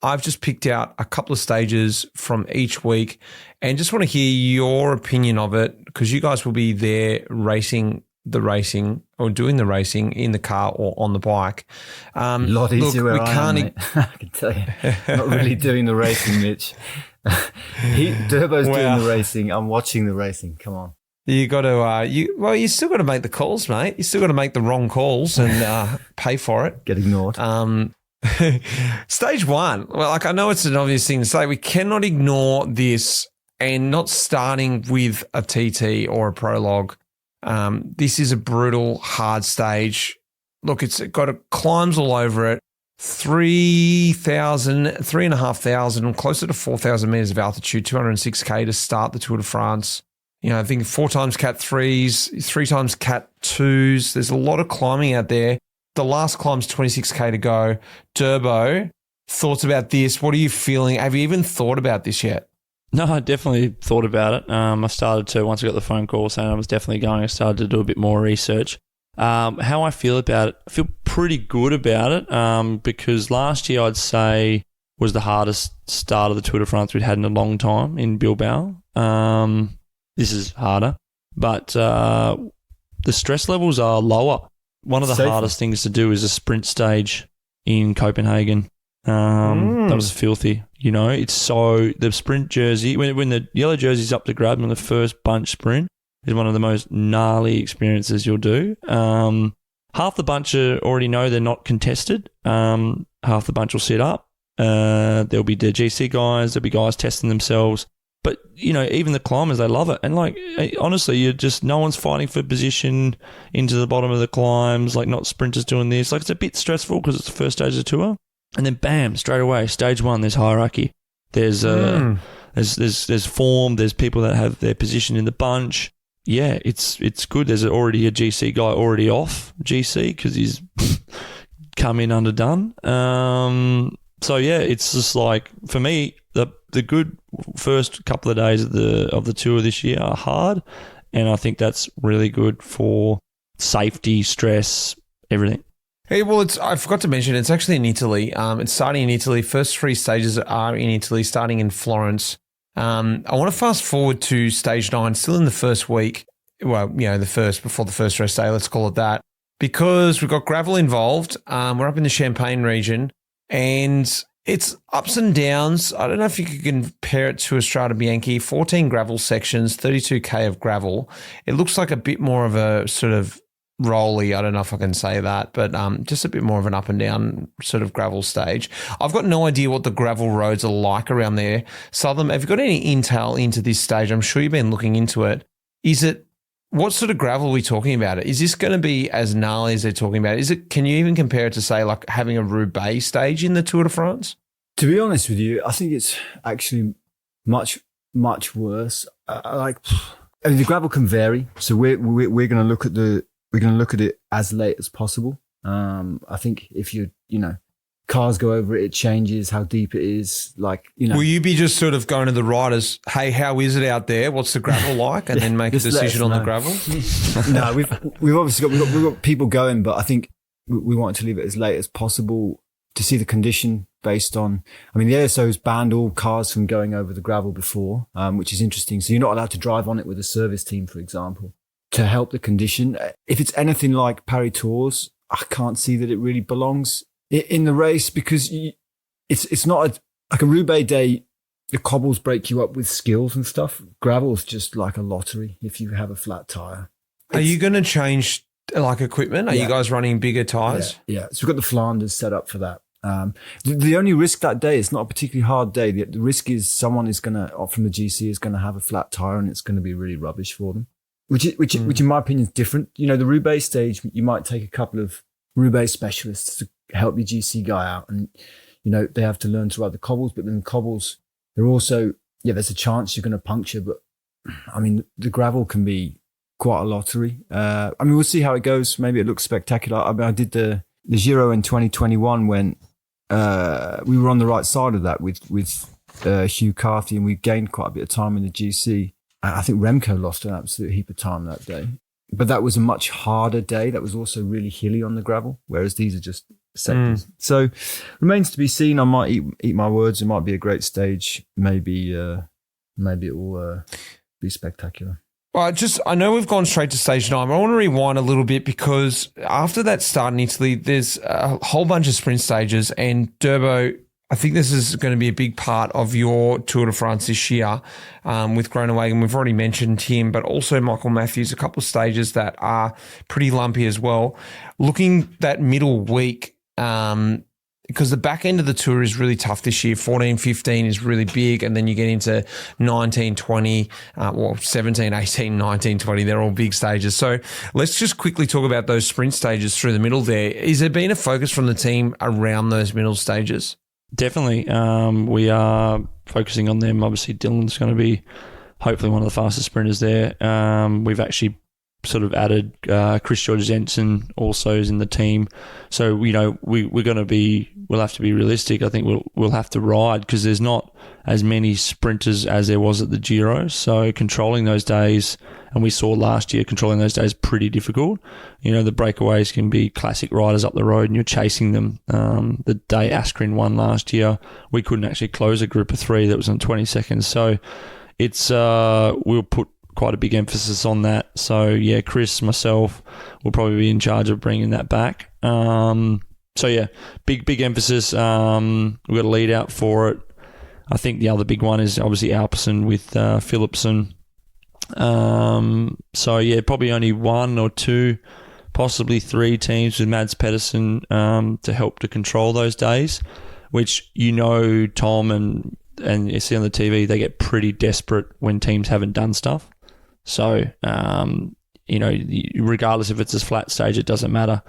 I've just picked out a couple of stages from each week and just want to hear your opinion of it, because you guys will be there racing or doing the racing in the car or on the bike. A lot easier where I am, mate. I can tell you. Not really doing the racing, Mitch. Durbo's doing the racing. I'm watching the racing. Come on. You got to, you still got to make the calls, mate. You still got to make the wrong calls and pay for it. Get ignored. Stage one. Well, like I know it's an obvious thing to say. We cannot ignore this, and not starting with a TT or a prologue. This is a brutal, hard stage. Look, it's got climbs all over it. 3,500, closer to 4,000 meters of altitude, 206K to start the Tour de France. You know, I think 4 times Cat 3s, 3 times Cat 2s. There's a lot of climbing out there. The last climb's 26K to go. Durbo, thoughts about this? What are you feeling? Have you even thought about this yet? No, I definitely thought about it. I started to, once I got the phone call saying I was definitely going, I started to do a bit more research. How I feel about it, I feel pretty good about it because last year I'd say was the hardest start of the Tour de France we'd had in a long time in Bilbao. This is harder, but the stress levels are lower. One of the hardest things to do is a sprint stage in Copenhagen. That was filthy. You know, it's so the sprint jersey, when the yellow jersey's up to grab on the first bunch sprint, is one of the most gnarly experiences you'll do. Half the bunch already know they're not contested. Half the bunch will sit up. There'll be the GC guys. There'll be guys testing themselves. But, you know, even the climbers, they love it. And, like, honestly, no one's fighting for position into the bottom of the climbs, like not sprinters doing this. Like, it's a bit stressful because it's the first stage of the tour. And then, bam, straight away, stage one, there's hierarchy. There's form. There's people that have their position in the bunch. Yeah, it's good. There's already a GC guy already off GC because he's come in underdone. So, yeah, it's just like, for me, the good first couple of days of the tour this year are hard, and I think that's really good for safety, stress, everything. Hey, well, I forgot to mention, it's actually in Italy. It's starting in Italy. First 3 stages are in Italy, starting in Florence. I want to fast forward to stage 9, still in the first week. Well, you know, before the first rest day, let's call it that, because we've got gravel involved. We're up in the Champagne region, and it's ups and downs. I don't know if you could compare it to Strade Bianche. 14 gravel sections, 32K of gravel. It looks like a bit more of a sort of rolly, I don't know if I can say that, but just a bit more of an up and down sort of gravel stage. I've got no idea what the gravel roads are like around there. Southam, have you got any intel into this stage? I'm sure you've been looking into it. what sort of gravel are we talking about? Is this going to be as gnarly as they're talking about? Can you even compare it to, say, like having a Roubaix stage in the Tour de France? To be honest with you, I think it's actually much, much worse. I mean, the gravel can vary, so we're going to look at it as late as possible. I think if cars go over it, it changes how deep it is. Will you be just sort of going to the riders, hey, how is it out there? What's the gravel like? And then make a decision on the gravel? No, we've obviously we've got people going, but I think we want to leave it as late as possible to see the condition based on, I mean, the ASO's banned all cars from going over the gravel before, which is interesting. So you're not allowed to drive on it with a service team, for example, to help the condition. If it's anything like Paris Tours, I can't see that it really belongs in the race, because it's not like a Roubaix day. The cobbles break you up with skills and stuff. Gravel's just like a lottery if you have a flat tire. Are you going to change like equipment? Are you guys running bigger tires? Yeah. So we've got the Flanders set up for that. The only risk that day, it's not a particularly hard day. The risk is someone is from the GC is going to have a flat tire, and it's going to be really rubbish for them. Which in my opinion is different. The Roubaix stage, you might take a couple of Roubaix specialists to help your GC guy out, and they have to learn to ride the cobbles. But then the cobbles, they're also there's a chance you're going to puncture. But I mean, the gravel can be quite a lottery. I mean, we'll see how it goes. Maybe it looks spectacular. I mean, I did the Giro in 2021 when we were on the right side of that with Hugh Carthy, and we gained quite a bit of time in the GC. I think Remco lost an absolute heap of time that day. But that was a much harder day. That was also really hilly on the gravel, whereas these are just sectors. So remains to be seen. I might eat my words. It might be a great stage. Maybe it will be spectacular. Well, I know we've gone straight to stage 9. I want to rewind a little bit, because after that start in Italy, there's a whole bunch of sprint stages, and Durbo, I think this is going to be a big part of your Tour de France this year with Groenewegen. We've already mentioned him, but also Michael Matthews, a couple of stages that are pretty lumpy as well. Looking that middle week, because the back end of the Tour is really tough this year. 14, 15 is really big, and then you get into 19, 20, 17, 18, 19, 20. They're all big stages. So let's just quickly talk about those sprint stages through the middle there. Is there been a focus from the team around those middle stages? Definitely. We are focusing on them. Obviously, Dylan's going to be hopefully one of the fastest sprinters there. We've actually sort of added Chris George-Jensen also is in the team. So, we're going to we'll have to be realistic. I think we'll have to ride, because there's not as many sprinters as there was at the Giro. So controlling those days, and we saw last year, controlling those days pretty difficult. The breakaways can be classic riders up the road and you're chasing them. The day Askren won last year, we couldn't actually close a group of 3 that was in 20 seconds. So it's we'll put quite a big emphasis on that. So yeah, Chris, myself will probably be in charge of bringing that back. So yeah, big emphasis. We've got a lead out for it. I think the other big one is obviously Alpecin with Philipsen. So yeah, probably only 1 or 2, possibly 3 teams with Mads Pedersen to help to control those days, which Tom and you see on the TV, they get pretty desperate when teams haven't done stuff. So, regardless if it's a flat stage, it doesn't matter.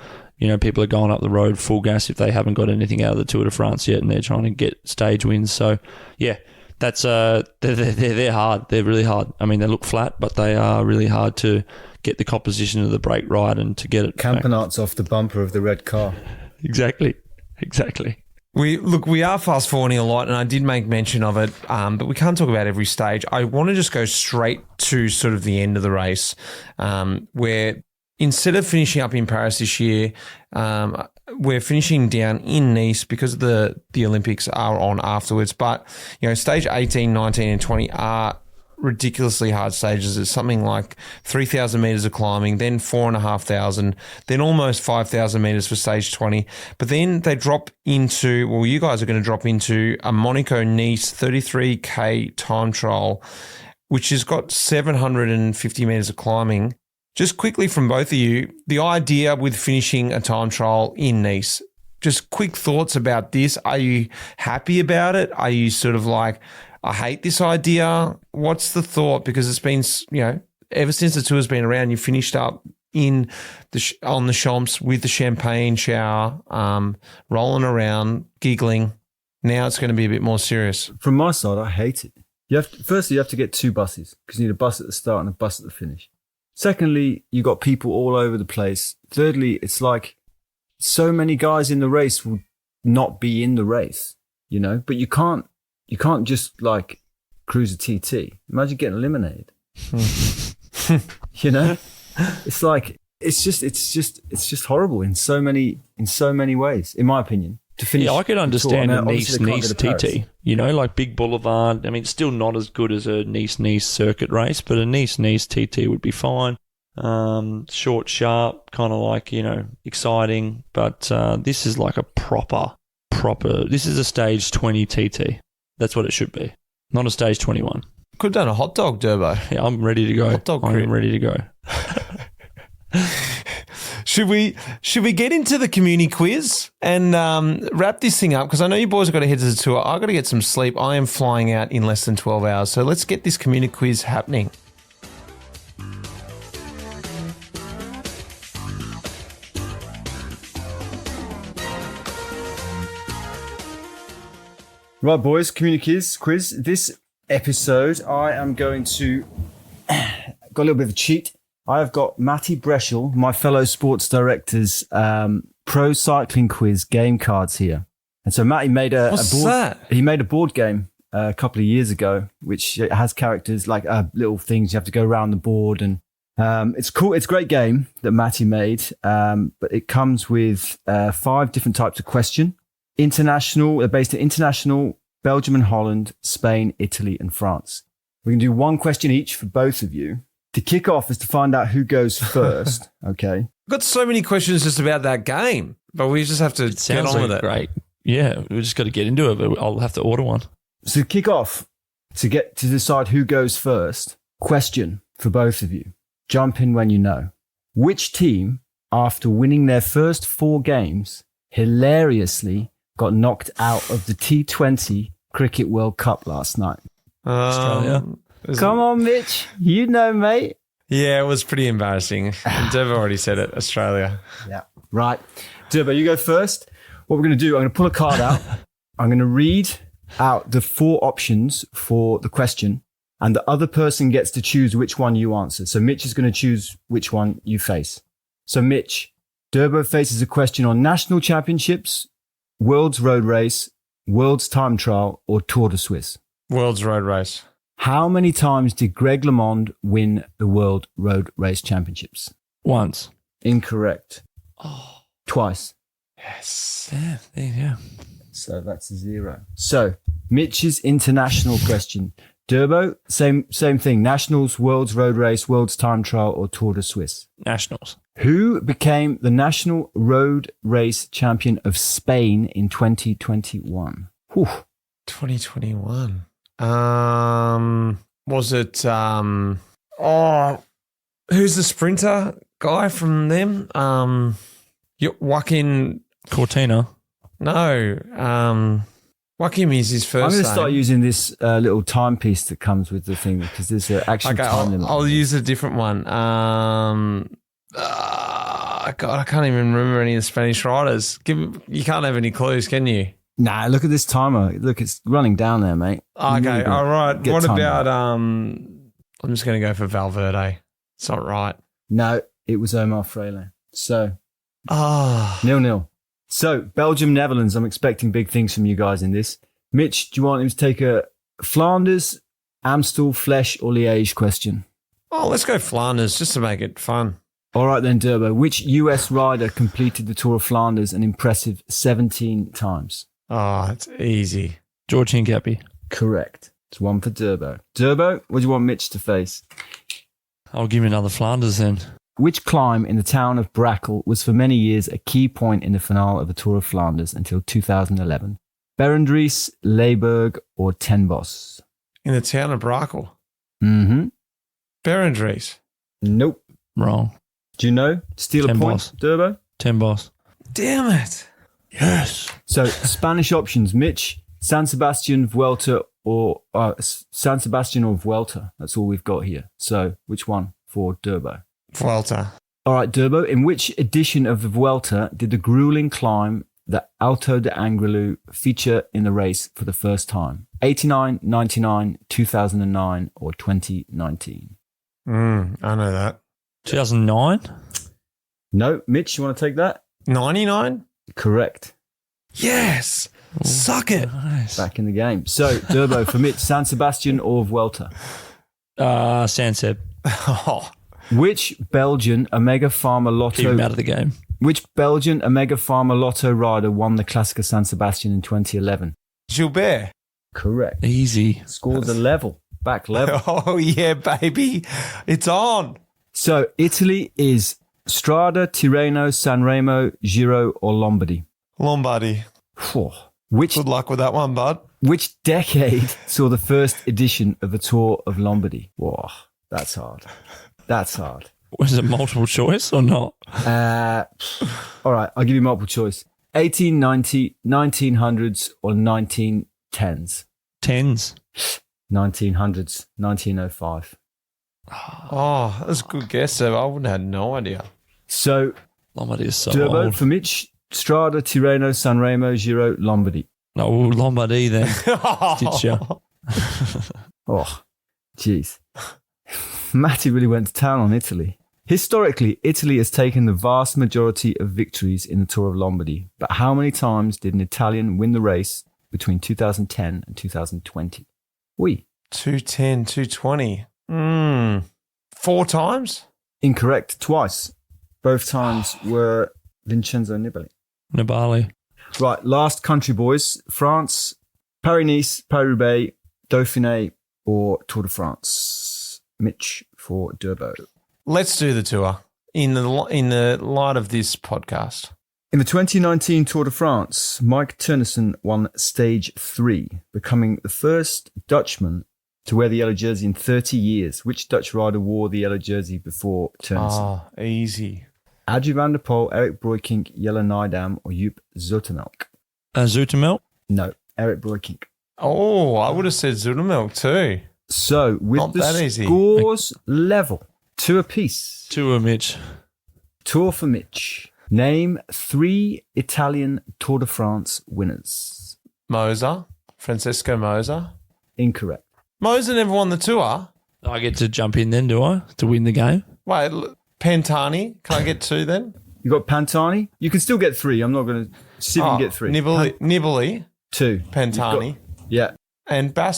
People are going up the road full gas if they haven't got anything out of the Tour de France yet, and they're trying to get stage wins. So, yeah, that's they're hard. They're really hard. I mean, they look flat, but they are really hard to get the composition of the brake right and to get it. Campanart's off the bumper of the red car. Exactly. We are fast forwarding a lot, and I did make mention of it, but we can't talk about every stage. I want to just go straight to sort of the end of the race, where instead of finishing up in Paris this year, we're finishing down in Nice because the Olympics are on afterwards. But, stage 18, 19 and 20 are ridiculously hard stages. It's something like 3,000 metres of climbing, then 4,500, then almost 5,000 metres for stage 20. But then they drop into, you guys are going to drop into a Monaco-Nice 33K time trial, which has got 750 metres of climbing. Just quickly from both of you, the idea with finishing a time trial in Nice, just quick thoughts about this. Are you happy about it? Are you sort of like, I hate this idea? What's the thought? Because it's been, ever since the tour's been around, you finished up in on the Champs with the champagne shower, rolling around, giggling. Now it's going to be a bit more serious. From my side, I hate it. Firstly, you have to get 2 buses because you need a bus at the start and a bus at the finish. Secondly, you got people all over the place. Thirdly, it's like so many guys in the race will not be in the race, you know, but you can't just like cruise a TT. Imagine getting eliminated. You know, it's like, it's just horrible in so many ways, in my opinion. To finish, I could understand a Nice Nice TT, you know, like big boulevard. I mean, it's still not as good as a Nice circuit race, but a Nice TT would be fine. Short, sharp, kind of like, you know, exciting. But this is like a proper. This is a stage 20 TT. That's what it should be, not a stage 21. Could have done a hot dog, Durbo. Yeah, I'm ready to go. Hot dog I'm ready to go. Should we get into the Communique quiz and wrap this thing up? Because I know you boys have got to head to the tour. I've got to get some sleep. I am flying out in less than 12 hours. So let's get this Communique quiz happening. Right, boys, Communiqué quiz. This episode, I am going to got a little bit of a cheat. I have got Matty Breschel, my fellow sports director's pro cycling quiz game cards here. And so Matty made he made a board game a couple of years ago, which has characters like little things you have to go around the board, and it's cool. It's a great game that Matty made, but it comes with 5 different types of question. International, they're based in international, Belgium and Holland, Spain, Italy, and France. We can do 1 question each for both of you. To kick off is to find out who goes first. Okay. I've got so many questions just about that game, but we just have to get on with it. Great. Yeah, we just got to get into it, but I'll have to order one. So to kick off, to decide who goes first, question for both of you. Jump in when you know. Which team, after winning their first 4 games, hilariously got knocked out of the T20 Cricket World Cup last night? Australia. Come on, Mitch. You know, mate. Yeah, it was pretty embarrassing. Dev already said it. Australia. Yeah. Right. Durbo, you go first. What we're going to do, I'm going to pull a card out. I'm going to read out the 4 options for the question, and the other person gets to choose which one you answer. So Mitch is going to choose which one you face. So Mitch, Durbo faces a question on national championships, World's Road Race, World's Time Trial, or Tour de Suisse. World's Road Race. How many times did Greg LeMond win the World Road Race Championships? Once. Incorrect. Oh. Twice. Yes. Yeah. So that's a 0. So Mitch's international question. Durbo, same thing. Nationals, World's Road Race, World's Time Trial, or Tour de Suisse? Nationals. Who became the National Road Race Champion of Spain in 2021? Whew. 2021. Was it, who's the sprinter guy from them? Joaquin Cortina. No, Joaquin is his first I'm going to name. start using this little timepiece that comes with the thing because there's an actual time limit. I'll use a different one. God, I can't even remember any of the Spanish riders. You can't have any clues, can you? Nah, look at this timer. Look, it's running down there, mate. Okay, all right. What about, right. I'm just going to go for Valverde. It's not right. No, it was Omar Freire. So, 0-0. So, Belgium, Netherlands. I'm expecting big things from you guys in this. Mitch, do you want him to take a Flanders, Amstel, Flèche, or Liège question? Oh, let's go Flanders just to make it fun. All right then, Durbo. Which US rider completed the Tour of Flanders an impressive 17 times? Oh, it's easy. George Hincapie. Correct. It's 1 for Durbo. Durbo, what do you want Mitch to face? I'll give you another Flanders then. Which climb in the town of Brakel was for many years a key point in the finale of the Tour of Flanders until 2011? Berendries, Leiberg, or Ten Bos? In the town of Brakel. Mm-hmm. Berendries. Nope. Wrong. Do you know? Steal a Ten point, Bos. Durbo? Ten Bos. Damn it. Yes. So, Spanish options. Mitch, San Sebastian, Vuelta, or San Sebastian or Vuelta? That's all we've got here. So which one for Durbo? Vuelta. All right, Durbo. In which edition of the Vuelta did the grueling climb, the Alto de Angliru, feature in the race for the first time? 89, 99, 2009, or 2019? I know that. 2009? No, Mitch, you want to take that? 99? Correct. Yes. Suck it. Nice. Back in the game. So, Durbo for Mitch, San Sebastian or Vuelta? Sanseb. Oh, Which Belgian Omega Pharma Keep him out Lotto of the game. rider won the Classica San Sebastian in 2011? Gilbert. Correct. Easy. Scores a level. Back level. Oh, yeah, baby. It's on. So, Italy is Strada, Tirreno, Sanremo, Giro, or Lombardy? Lombardy. Phew. Which Good luck with that one, bud. Which decade saw the first edition of the Tour of Lombardy? Whoa, that's hard. That's hard. Was it multiple choice or not? All right, I'll give you multiple choice. 1890, 1900s, or 1910s? Tens. 1900s, 1905. Oh, that's a good guess, Seb. I wouldn't have had no idea. So, Lombardy is so Durbo old. for Mitch, Strada, Tirreno, Sanremo, Giro, Lombardy. No, Lombardy then. Stitch ya. Oh, jeez. Matty really went to town on Italy. Historically, Italy has taken the vast majority of victories in the Tour of Lombardy, but how many times did an Italian win the race between 2010 and 2020? 210, 220. 4 times? Incorrect. Twice. Both times were Vincenzo Nibali. Nibali. Right, last country, boys. France, Paris-Nice, Paris-Roubaix, Dauphiné, or Tour de France? Mitch for Durbo. Let's do the tour in the light of this podcast. In the 2019 Tour de France, Mike Teunissen won stage 3, becoming the first Dutchman to wear the yellow jersey in 30 years. Which Dutch rider wore the yellow jersey before Teunissen? Oh, easy. Adrie van der Poel, Eric Breukink, Jelle Nijdam, or Joop Zoetemelk? Zoetemelk? No, Eric Breukink. Oh, I would have said Zoetemelk too. So, with Not the that easy. scores level, 2 apiece. Tour, Mitch. Tour for Mitch. Name 3 Italian Tour de France winners. Moser. Francesco Moser. Incorrect. Moser never won the tour. I get to jump in then, do I? To win the game? Wait, Pantani. Can I get 2 then? You got Pantani? You can still get 3. I'm not going to see if you can get 3. Nibali. 2. Pantani. Yeah. And didn't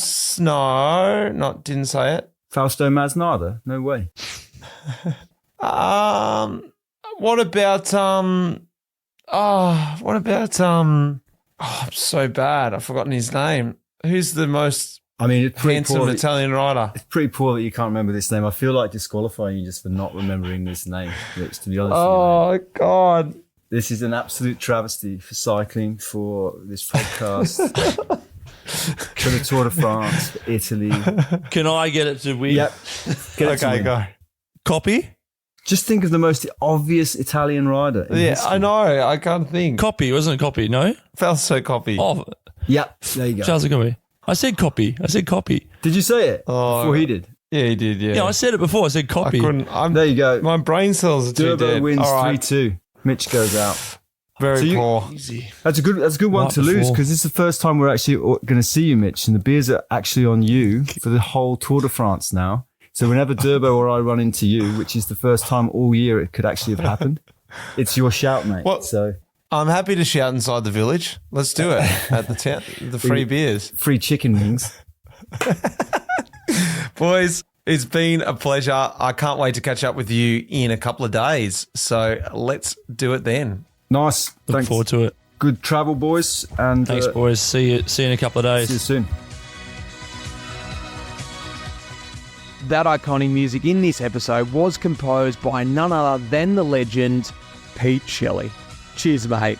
say it. Fausto Masnada? No way. What about I'm so bad. I've forgotten his name. Who's the most It's pretty handsome poor. Italian rider? It's pretty poor that you can't remember this name. I feel like disqualifying you just for not remembering this name, Rich, to be honest with you. Oh God. This is an absolute travesty for cycling, for this podcast, for the Tour de France, for Italy. Can I get it to win? Yep. Get it to Okay, win. go. Copy? Just think of the most obvious Italian rider. in Yeah, history. I know. I can't think. Copy, wasn't it copy? No? Falso copy. Oh, Yep. There you go. Charles Copy. I said copy. Did you say it Oh. before he did? Yeah, he did. Yeah. Yeah, I said it before. I said I copy. couldn't. There you go. My brain cells are too Durbo dead. wins All right. 3-2. Mitch goes out. Very So you- poor. Easy. That's a good one Right to lose before. because this is the first time we're actually going to see you, Mitch, and the beers are actually on you for the whole Tour de France now. So whenever Durbo or I run into you, which is the first time all year it could actually have happened, it's your shout, mate. Well- So I'm happy to shout inside the village. Let's do it at the town. The free beers. free chicken wings. Boys, it's been a pleasure. I can't wait to catch up with you in a couple of days. So let's do it then. Nice. Look Thanks. forward to it. Good travel, boys. And Thanks, boys. See you in a couple of see you days. soon. That iconic music in this episode was composed by none other than the legend Pete Shelley. Cheers, mate.